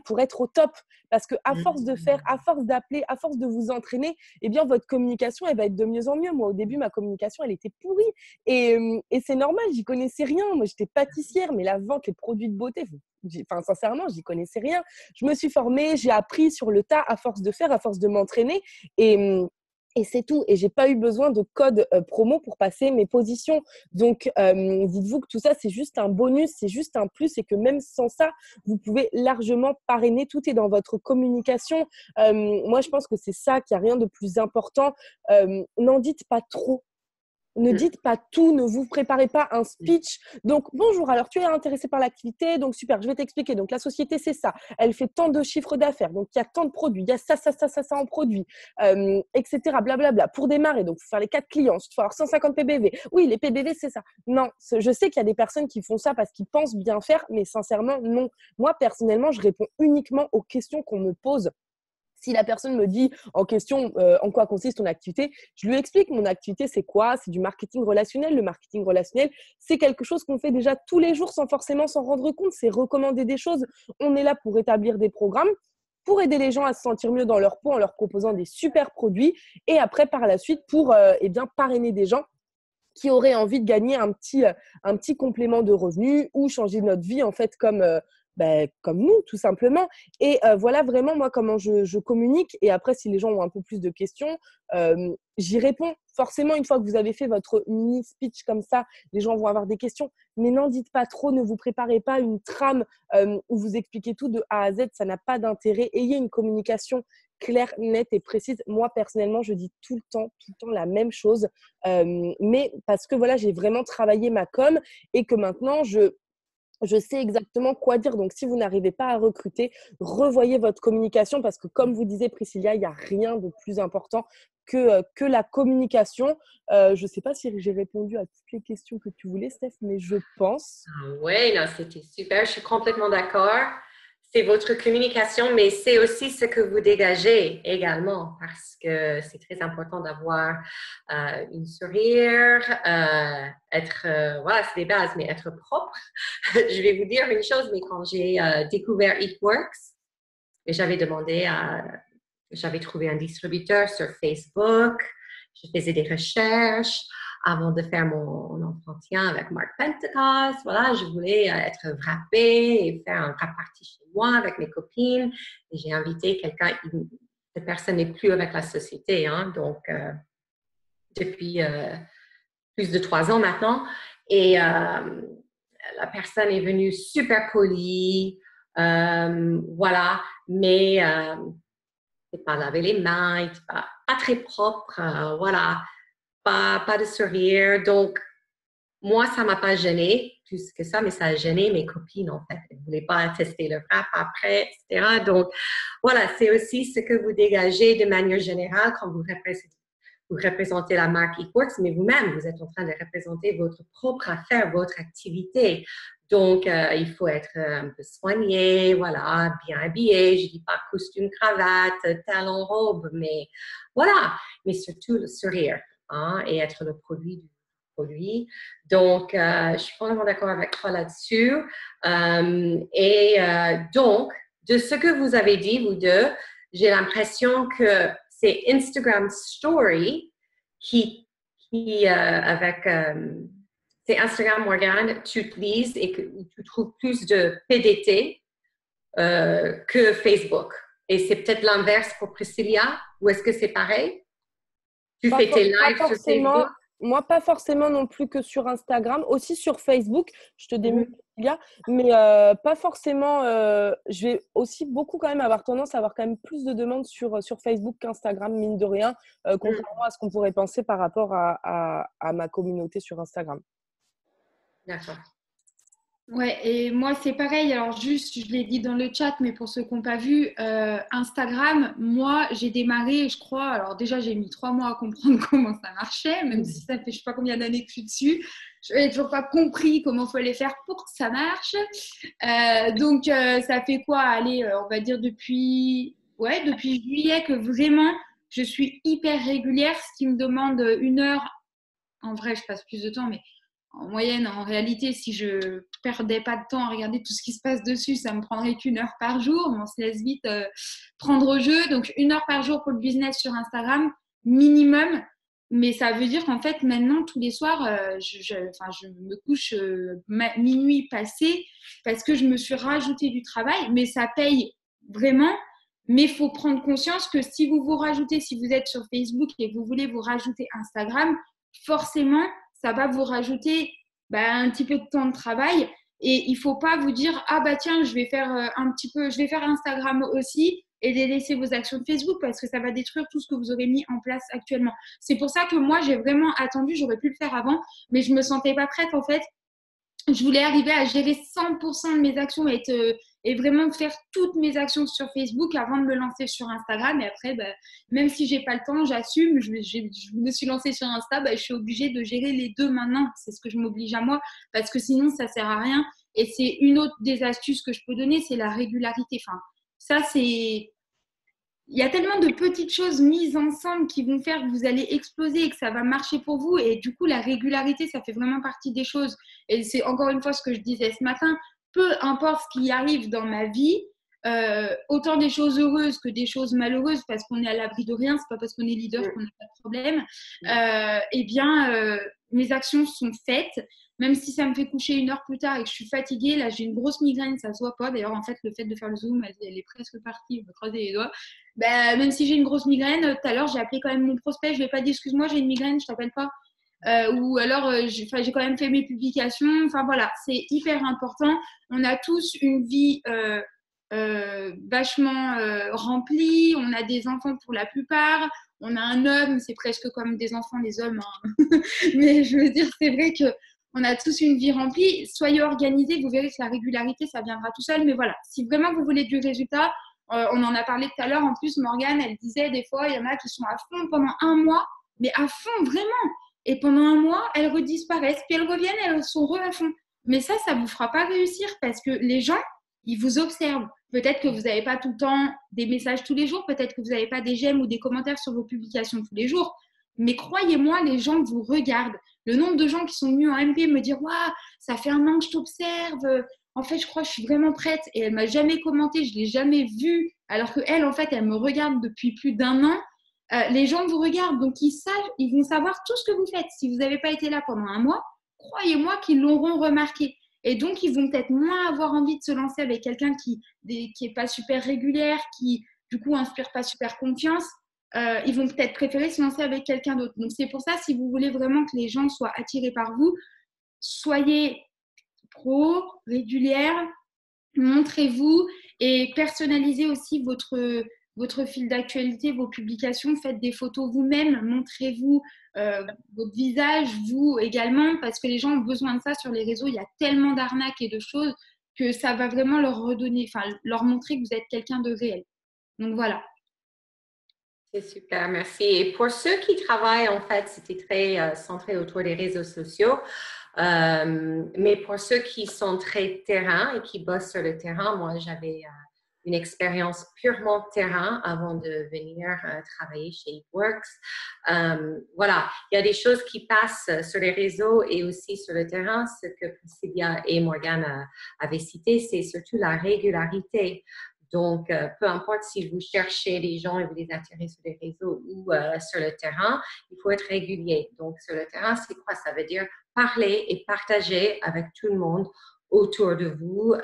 pour être au top. Parce qu'à force de faire, à force d'appeler, à force de vous entraîner, eh bien, votre communication, elle va être de mieux en mieux. Moi, au début, ma communication, elle était pourrie. Et c'est normal, j'y connaissais rien. Moi, j'étais pâtissière, mais la vente, les produits de beauté, sincèrement, j'y connaissais rien. Je me suis formée, j'ai appris sur le tas à force de faire, à force de m'entraîner. Et c'est tout. Et j'ai pas eu besoin de code promo pour passer mes positions. Donc, dites-vous que tout ça, c'est juste un bonus, c'est juste un plus et que même sans ça, vous pouvez largement parrainer. Tout est dans votre communication. Moi, je pense que c'est ça, qu'il n'y a rien de plus important. N'en dites pas trop. Ne dites pas tout, ne vous préparez pas un speech. Donc, bonjour, alors tu es intéressé par l'activité, donc super, je vais t'expliquer. Donc, la société, c'est ça. Elle fait tant de chiffres d'affaires, donc il y a tant de produits, il y a ça en produits, etc. Blablabla. Pour démarrer, donc, il faut faire les 4 clients, il faut avoir 150 PBV. Oui, les PBV, c'est ça. Non, je sais qu'il y a des personnes qui font ça parce qu'ils pensent bien faire, mais sincèrement, non. Moi, personnellement, je réponds uniquement aux questions qu'on me pose. Si la personne me dit en question en quoi consiste ton activité, je lui explique mon activité, c'est quoi? C'est du marketing relationnel. Le marketing relationnel, c'est quelque chose qu'on fait déjà tous les jours sans forcément s'en rendre compte. C'est recommander des choses. On est là pour établir des programmes, pour aider les gens à se sentir mieux dans leur peau en leur proposant des super produits et après, par la suite, pour parrainer des gens qui auraient envie de gagner un petit complément de revenus ou changer notre vie en fait comme nous tout simplement. Et voilà vraiment moi comment je communique. Et après, si les gens ont un peu plus de questions, j'y réponds. Forcément, une fois que vous avez fait votre mini speech comme ça, les gens vont avoir des questions. Mais n'en dites pas trop, ne vous préparez pas une trame où vous expliquez tout de A à Z, ça n'a pas d'intérêt. Ayez une communication claire, nette et précise. Moi, personnellement, je dis tout le temps la même chose. Mais parce que voilà, j'ai vraiment travaillé ma com et que maintenant, je sais exactement quoi dire. Donc, si vous n'arrivez pas à recruter, revoyez votre communication parce que, comme vous disiez, Priscilla, il n'y a rien de plus important que la communication. Je ne sais pas si j'ai répondu à toutes les questions que tu voulais, Steph, mais je pense. Oui, non, c'était super. Je suis complètement d'accord. C'est votre communication, mais c'est aussi ce que vous dégagez également, parce que c'est très important d'avoir une sourire, voilà, c'est des bases, mais être propre. Je vais vous dire une chose, mais quand j'ai découvert Eatworks, j'avais trouvé un distributeur sur Facebook, je faisais des recherches avant de faire mon entretien avec Mark Pentecost. Voilà, je voulais être wrappée et faire un wrap party chez moi avec mes copines. Et j'ai invité quelqu'un, cette personne n'est plus avec la société, hein, donc depuis plus de 3 ans maintenant. Et la personne est venue super polie, voilà, mais c'est pas laver les mains, il n'est pas très propre, voilà, pas de sourire. Donc, moi, ça ne m'a pas gênée plus que ça, mais ça a gêné mes copines, en fait. Elles ne voulaient pas tester le wrap après, etc. Donc, voilà, c'est aussi ce que vous dégagez de manière générale quand vous représentez la marque Eatworks, mais vous-même, vous êtes en train de représenter votre propre affaire, votre activité. Donc, il faut être un peu soigné, voilà, bien habillé. Je ne dis pas costume, cravate, talons, robe, mais voilà. Mais surtout le sourire, hein, et être le produit du produit. Donc, je suis vraiment d'accord avec toi là-dessus. Donc, de ce que vous avez dit, vous deux, j'ai l'impression que c'est Instagram Story c'est Instagram, Morgane, tu utilises et que tu trouves plus de PDT que Facebook. Et c'est peut-être l'inverse pour Priscilla, ou est-ce que c'est pareil? Tu fais tes lives sur Facebook? Moi, pas forcément non plus que sur Instagram, aussi sur Facebook, je te démute, mais pas forcément. Je vais aussi beaucoup quand même avoir tendance à avoir quand même plus de demandes sur Facebook qu'Instagram, mine de rien, contrairement à ce qu'on pourrait penser par rapport à ma communauté sur Instagram. D'accord. Ouais, et moi c'est pareil. Alors juste, je l'ai dit dans le chat, mais pour ceux qui n'ont pas vu, Instagram, moi j'ai démarré, je crois, alors déjà j'ai mis 3 mois à comprendre comment ça marchait, même si ça fait je sais pas combien d'années que je suis dessus. Je n'avais toujours pas compris comment il fallait faire pour que ça marche. Donc ça fait quoi? Allez, on va dire depuis juillet que vraiment je suis hyper régulière, ce qui me demande 1 heure. En vrai, je passe plus de temps, mais en moyenne, en réalité, si je perdais pas de temps à regarder tout ce qui se passe dessus, ça me prendrait qu'1 heure par jour. On se laisse vite prendre au jeu. Donc, 1 heure par jour pour le business sur Instagram, minimum. Mais ça veut dire qu'en fait, maintenant, tous les soirs, je me couche minuit passé parce que je me suis rajouté du travail. Mais ça paye vraiment. Mais il faut prendre conscience que si vous vous rajoutez, si vous êtes sur Facebook et que vous voulez vous rajouter Instagram, forcément, ça va vous rajouter un petit peu de temps de travail. Et il ne faut pas vous dire, ah bah tiens, je vais faire je vais faire Instagram aussi et délaisser vos actions de Facebook parce que ça va détruire tout ce que vous aurez mis en place actuellement. C'est pour ça que moi, j'ai vraiment attendu, j'aurais pu le faire avant, mais je ne me sentais pas prête en fait. Je voulais arriver à gérer 100% de mes actions et vraiment faire toutes mes actions sur Facebook avant de me lancer sur Instagram. Et après, même si j'ai pas le temps, j'assume. Je me suis lancée sur Insta, je suis obligée de gérer les deux maintenant. C'est ce que je m'oblige à moi parce que sinon, ça sert à rien. Et c'est une autre des astuces que je peux donner, c'est la régularité. Enfin, ça, c'est… Il y a tellement de petites choses mises ensemble qui vont faire que vous allez exploser et que ça va marcher pour vous. Et du coup, la régularité, ça fait vraiment partie des choses. Et c'est encore une fois ce que je disais ce matin. Peu importe ce qui arrive dans ma vie, autant des choses heureuses que des choses malheureuses, parce qu'on est à l'abri de rien, c'est pas parce qu'on est leader qu'on n'a pas de problème. Mes actions sont faites. Même si ça me fait coucher 1 heure plus tard et que je suis fatiguée, là j'ai une grosse migraine, ça se voit pas. D'ailleurs, en fait, le fait de faire le Zoom, elle est presque partie, je me croiser les doigts. Même si j'ai une grosse migraine, tout à l'heure j'ai appelé quand même mon prospect, je lui ai pas dit excuse-moi, j'ai une migraine, je t'appelle pas. Ou alors j'ai quand même fait mes publications. Enfin voilà, c'est hyper important. On a tous une vie vachement remplie. On a des enfants pour la plupart. On a un homme, c'est presque comme des enfants, les hommes. Hein. Mais je veux dire, c'est vrai que on a tous une vie remplie. Soyez organisés, vous verrez que la régularité, ça viendra tout seul. Mais voilà, si vraiment vous voulez du résultat, on en a parlé tout à l'heure. En plus, Morgane, elle disait des fois, il y en a qui sont à fond pendant 1 mois, mais à fond, vraiment. Et pendant 1 mois, elles redisparaissent, puis elles reviennent, elles sont à fond. Mais ça ne vous fera pas réussir parce que les gens, ils vous observent. Peut-être que vous n'avez pas tout le temps des messages tous les jours, peut-être que vous n'avez pas des j'aime ou des commentaires sur vos publications tous les jours. Mais croyez-moi, les gens vous regardent. Le nombre de gens qui sont venus en MP me dire « Waouh, ça fait 1 an que je t'observe. En fait, je crois que je suis vraiment prête. » Et elle ne m'a jamais commenté, je ne l'ai jamais vue. Alors qu'elle, en fait, elle me regarde depuis plus d'1 an. Les gens vous regardent, donc ils vont savoir tout ce que vous faites. Si vous n'avez pas été là pendant 1 mois, croyez-moi qu'ils l'auront remarqué. Et donc, ils vont peut-être moins avoir envie de se lancer avec quelqu'un qui n'est pas super régulière, qui, du coup, inspire pas super confiance. Ils vont peut-être préférer se lancer avec quelqu'un d'autre. Donc, c'est pour ça, si vous voulez vraiment que les gens soient attirés par vous, soyez pro, régulière, montrez-vous et personnalisez aussi votre fil d'actualité, vos publications, faites des photos vous-même, montrez-vous votre visage, vous également, parce que les gens ont besoin de ça sur les réseaux. Il y a tellement d'arnaques et de choses que ça va vraiment leur redonner, leur montrer que vous êtes quelqu'un de réel. Donc voilà. C'est super, merci. Et pour ceux qui travaillent, en fait, c'était très centré autour des réseaux sociaux. Mais pour ceux qui sont très terrain et qui bossent sur le terrain, moi, j'avais une expérience purement terrain avant de venir travailler chez Eatworks. Voilà, il y a des choses qui passent sur les réseaux et aussi sur le terrain. Ce que Priscilla et Morgane avaient cité, c'est surtout la régularité. Donc, peu importe si vous cherchez les gens et vous les attirez sur les réseaux ou sur le terrain, il faut être régulier. Donc, sur le terrain, c'est quoi? Ça veut dire parler et partager avec tout le monde autour de vous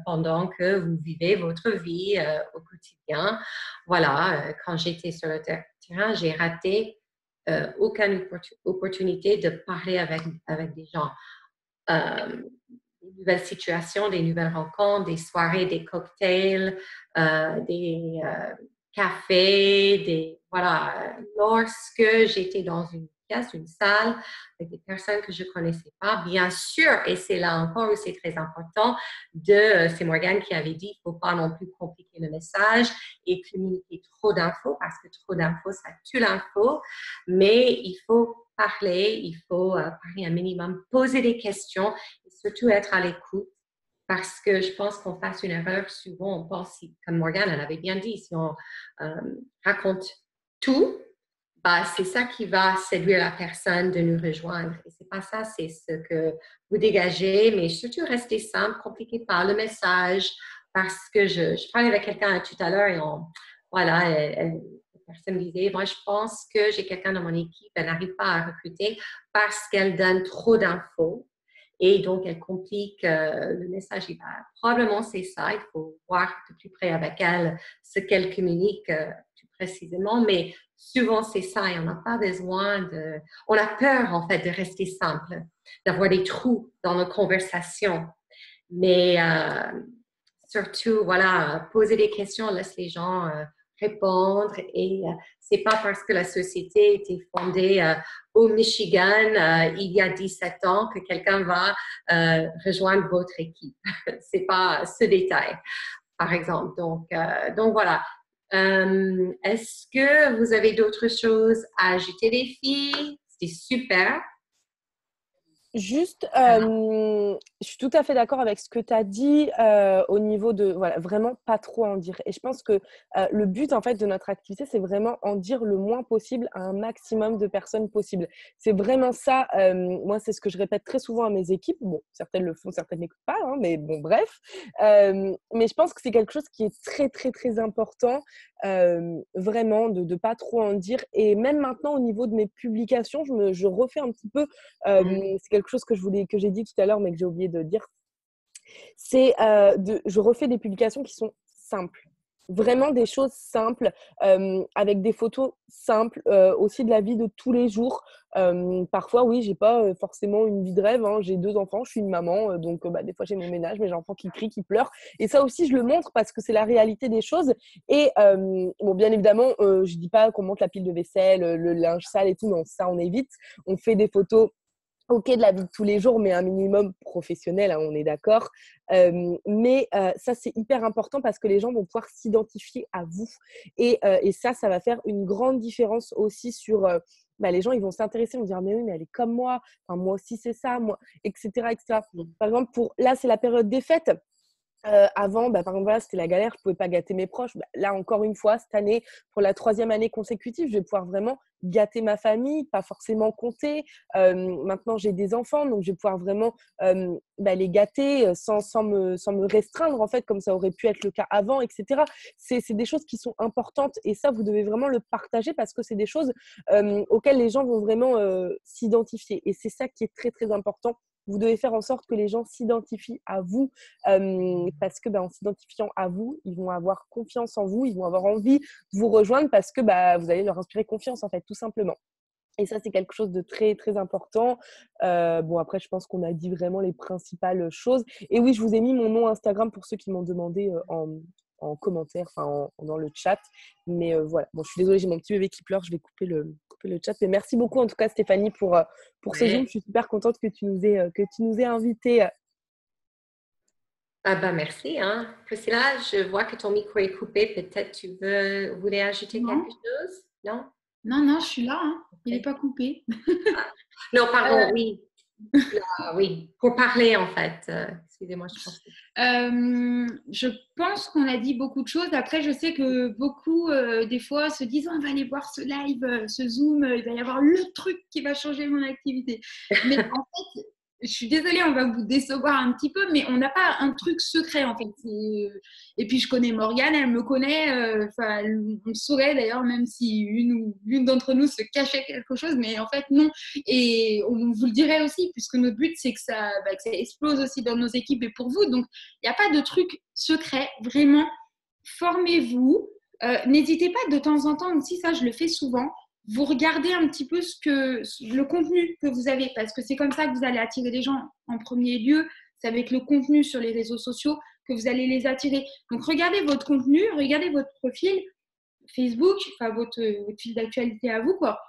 pendant que vous vivez votre vie au quotidien. Voilà, quand j'étais sur le terrain, j'ai raté aucune opportunité de parler avec des gens. Des nouvelles situations, des nouvelles rencontres, des soirées, des cocktails, des cafés, voilà. Lorsque j'étais dans une pièce, une salle, avec des personnes que je ne connaissais pas, bien sûr, et c'est là encore où c'est très important, c'est Morgane qui avait dit, il ne faut pas non plus compliquer le message et communiquer trop d'infos, parce que trop d'infos, ça tue l'info, mais il faut parler, il faut parler un minimum, poser des questions et surtout être à l'écoute parce que je pense qu'on fasse une erreur souvent, on pense, comme Morgane elle avait bien dit, si on raconte tout, c'est ça qui va séduire la personne de nous rejoindre. Et c'est pas ça, c'est ce que vous dégagez, mais surtout restez simple, compliquez pas le message parce que je parlais avec quelqu'un tout à l'heure et voilà, la personne disait, moi, je pense que j'ai quelqu'un dans mon équipe, elle n'arrive pas à recruter parce qu'elle donne trop d'infos. Et donc, elle complique le message. Et ben, probablement, c'est ça. Il faut voir de plus près avec elle ce qu'elle communique plus précisément. Mais souvent, c'est ça. Et on n'a pas besoin de... On a peur, en fait, de rester simple, d'avoir des trous dans nos conversations. Mais surtout, voilà, poser des questions, laisse les gens répondre. Et c'est pas parce que la société a été fondée au Michigan il y a 17 ans que quelqu'un va rejoindre votre équipe. C'est pas ce détail, par exemple. Donc voilà. Est-ce que vous avez d'autres choses à ajouter, les filles? C'était super. Juste, je suis tout à fait d'accord avec ce que tu as dit au niveau de, voilà, vraiment pas trop en dire. Et je pense que le but, en fait, de notre activité, c'est vraiment en dire le moins possible à un maximum de personnes possible. C'est vraiment ça. Moi, c'est ce que je répète très souvent à mes équipes. Bon, certaines le font, certaines n'écoutent pas, hein, mais bon, bref. Mais je pense que c'est quelque chose qui est très, très, très important, vraiment, de ne pas trop en dire. Et même maintenant, au niveau de mes publications, je refais un petit peu c'est quelque chose que j'ai dit tout à l'heure, mais que j'ai oublié de dire. Je refais des publications qui sont simples. Vraiment des choses simples, avec des photos simples, aussi de la vie de tous les jours. Parfois, oui, j'ai pas forcément une vie de rêve, hein. J'ai 2 enfants, je suis une maman, donc des fois j'ai mon ménage, mes enfants qui crient, qui pleurent. Et ça aussi, je le montre parce que c'est la réalité des choses. Et bon, bien évidemment, je dis pas qu'on monte la pile de vaisselle, le linge sale et tout, non, ça on évite. On fait des photos OK, de la vie de tous les jours, mais un minimum professionnel, hein, on est d'accord. Mais ça, c'est hyper important parce que les gens vont pouvoir s'identifier à vous. Et ça va faire une grande différence aussi sur… les gens, ils vont s'intéresser, ils vont dire « Mais oui, mais elle est comme moi. Enfin, moi aussi, c'est ça, moi, etc. etc. » Par exemple, là, c'est la période des fêtes. Avant, par exemple, voilà, c'était la galère, je ne pouvais pas gâter mes proches. Là, encore une fois, cette année, pour la 3e année consécutive, je vais pouvoir vraiment gâter ma famille, pas forcément compter. Maintenant, j'ai des enfants, donc je vais pouvoir vraiment les gâter sans me restreindre, en fait, comme ça aurait pu être le cas avant, etc. C'est des choses qui sont importantes et ça, vous devez vraiment le partager parce que c'est des choses auxquelles les gens vont vraiment s'identifier. Et c'est ça qui est très, très important. Vous devez faire en sorte que les gens s'identifient à vous parce que en s'identifiant à vous, ils vont avoir confiance en vous, ils vont avoir envie de vous rejoindre parce que vous allez leur inspirer confiance, en fait, tout simplement. Et ça, c'est quelque chose de très, très important. Bon, après, je pense qu'on a dit vraiment les principales choses. Et oui, je vous ai mis mon nom Instagram pour ceux qui m'ont demandé en commentaire, dans le chat. Mais voilà, bon, je suis désolée, j'ai mon petit bébé qui pleure, je vais couper le chat. Mais merci beaucoup, en tout cas, Stéphanie, pour ce Zoom. Je suis super contente que tu nous aies invités. Ah merci. Hein. Priscilla, je vois que ton micro est coupé. Peut-être tu voulais ajouter quelque chose? Non? Non, je suis là. Hein. Il n'est pas coupé. Non, pardon, oui. Oui, pour parler en fait. Excusez-moi, je pense. Je pense qu'on a dit beaucoup de choses. Après, je sais que beaucoup, des fois, se disent on va aller voir ce live, ce Zoom, il va y avoir le truc qui va changer mon activité. Mais en fait, je suis désolée, on va vous décevoir un petit peu, mais on n'a pas un truc secret en fait. Et puis je connais Morgane, elle me connaît. On saurait d'ailleurs, même si l'une d'entre nous se cachait quelque chose, mais en fait non. Et on vous le dirait aussi, puisque notre but c'est que ça explose aussi dans nos équipes et pour vous. Donc il n'y a pas de truc secret. Vraiment, formez-vous. N'hésitez pas de temps en temps aussi, ça je le fais souvent. Vous regardez un petit peu le contenu que vous avez, parce que c'est comme ça que vous allez attirer les gens en premier lieu. C'est avec le contenu sur les réseaux sociaux que vous allez les attirer. Donc, regardez votre contenu, regardez votre profil Facebook, votre fil d'actualité à vous, quoi.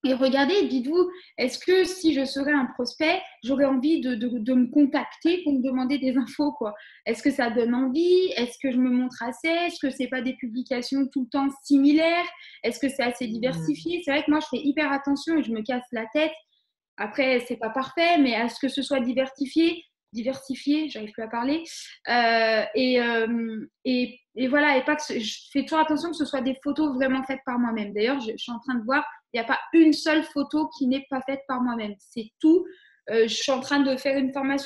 Et regardez, dites-vous, est-ce que si je serais un prospect, j'aurais envie de me contacter pour me demander des infos, quoi. Est-ce que ça donne envie? Est-ce que je me montre assez? Est-ce que c'est pas des publications tout le temps similaires? Est-ce que c'est assez diversifié? C'est vrai que moi, je fais hyper attention et je me casse la tête. Après, c'est pas parfait, mais à ce que ce soit diversifié, j'arrive plus à parler. Et voilà, et pas que je fais toujours attention que ce soit des photos vraiment faites par moi-même. D'ailleurs, je suis en train de voir, il n'y a pas une seule photo qui n'est pas faite par moi-même. C'est tout. Je suis en train de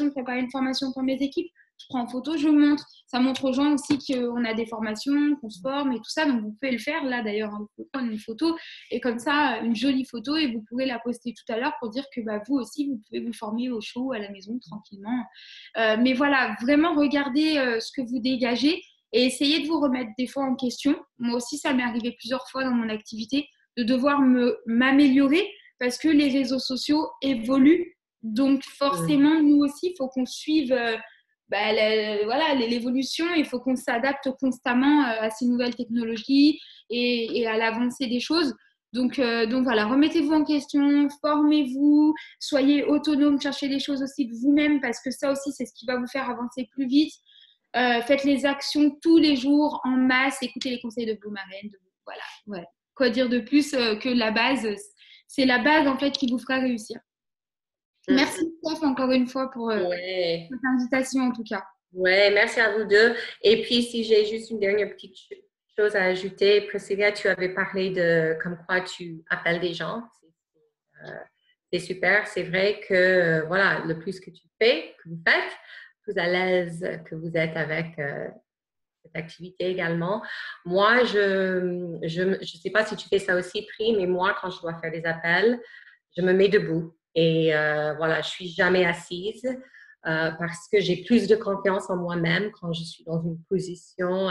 préparer une formation pour mes équipes. je prends en photo, je montre. Ça montre aux gens aussi qu'on a des formations, qu'on se forme et tout ça. Donc, vous pouvez le faire là d'ailleurs. Vous pouvez prendre une photo et comme ça, une jolie photo et vous pourrez la poster tout à l'heure pour dire que vous aussi, vous pouvez vous former au chaud, à la maison, tranquillement. Mais voilà, vraiment regardez ce que vous dégagez et essayez de vous remettre des fois en question. Moi aussi, ça m'est arrivé plusieurs fois dans mon activité de devoir m'améliorer parce que les réseaux sociaux évoluent. Donc, forcément, nous aussi, il faut qu'on suive l'évolution. Il faut qu'on s'adapte constamment à ces nouvelles technologies et à l'avancée des choses. Donc voilà, remettez-vous en question, formez-vous, soyez autonome, cherchez les choses aussi de vous-même parce que ça aussi, c'est ce qui va vous faire avancer plus vite. Faites les actions tous les jours en masse, écoutez les conseils de Blue Marraine. Voilà, ouais. Quoi dire de plus que la base, c'est la base en fait qui vous fera réussir. Merci Steph encore une fois pour cette invitation en tout cas. Ouais, merci à vous deux. Et puis si j'ai juste une dernière petite chose à ajouter, Priscilla, tu avais parlé de comme quoi tu appelles des gens. C'est super. C'est vrai que voilà, le plus que tu fais, que vous faites, plus à l'aise que vous êtes avec cette activité également. Moi, je sais pas si tu fais ça aussi, Pri, mais moi, quand je dois faire des appels, je me mets debout et voilà, je suis jamais assise parce que j'ai plus de confiance en moi-même quand je suis dans une position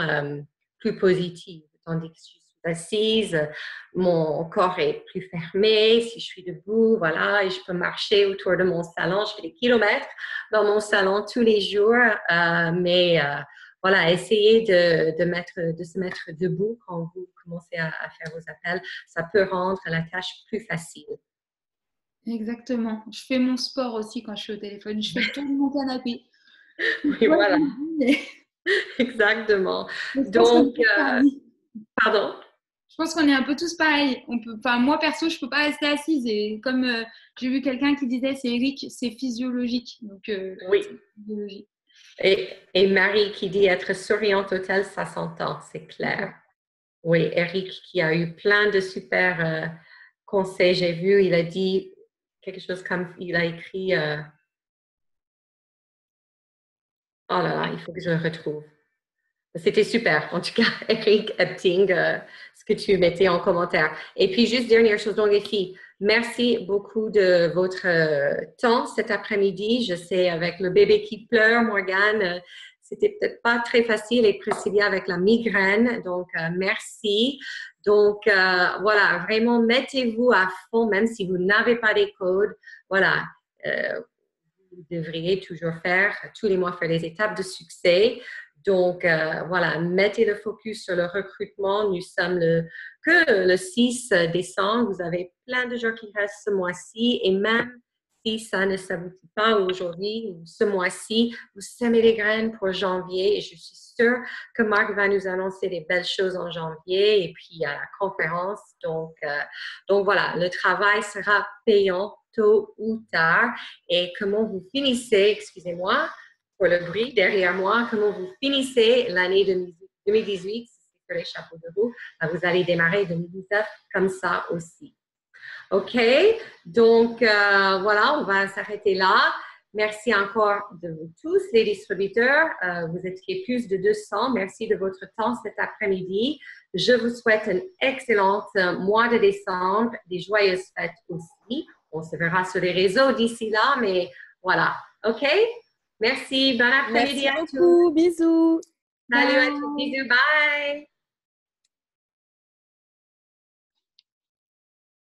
plus positive. Tandis que si je suis assise, mon corps est plus fermé. Si je suis debout, voilà, et je peux marcher autour de mon salon. Je fais des kilomètres dans mon salon tous les jours, mais voilà, essayez de se mettre debout quand vous commencez à faire vos appels. Ça peut rendre la tâche plus facile. Exactement. Je fais mon sport aussi quand je suis au téléphone. Je fais le tour de mon canapé. Oui, voilà. Exactement. Donc, pardon? Je pense qu'on est un peu tous pareils. Moi, perso, je ne peux pas rester assise. Et comme j'ai vu quelqu'un qui disait, c'est Eric, c'est physiologique. Donc, oui. C'est physiologique. Et Marie qui dit être souriante hôtel, ça s'entend, c'est clair. Oui, Eric qui a eu plein de super conseils, j'ai vu, il a dit quelque chose comme, il a écrit, oh là là, il faut que je le retrouve. C'était super, en tout cas, Eric Epting, ce que tu mettais en commentaire. Et puis, juste dernière chose, donc les filles, merci beaucoup de votre temps cet après-midi. Je sais, avec le bébé qui pleure, Morgane, c'était peut-être pas très facile et Priscilla avec la migraine. Donc, merci. Donc, voilà, vraiment, mettez-vous à fond, même si vous n'avez pas des codes. Voilà, vous devriez toujours faire, tous les mois, faire les étapes de succès. Donc, voilà, mettez le focus sur le recrutement. Nous sommes que le 6 décembre. Vous avez plein de jours qui restent ce mois-ci. Et même si ça ne s'aboutit pas aujourd'hui ou ce mois-ci, vous semez les graines pour janvier. Et je suis sûre que Marc va nous annoncer des belles choses en janvier et puis à la conférence. Donc voilà, le travail sera payant tôt ou tard. Et comment vous finissez, excusez-moi, pour le bruit derrière moi, comment vous finissez l'année 2018, c'est les chapeaux de roue, vous allez démarrer 2019 comme ça aussi. OK? Donc, voilà, on va s'arrêter là. Merci encore de vous tous, les distributeurs. Vous étiez plus de 200. Merci de votre temps cet après-midi. Je vous souhaite un excellent mois de décembre, des joyeuses fêtes aussi. On se verra sur les réseaux d'ici là, mais voilà. OK? Merci. Bon après-midi à tous. Bisous. Salut à tous. Bisous. Bye.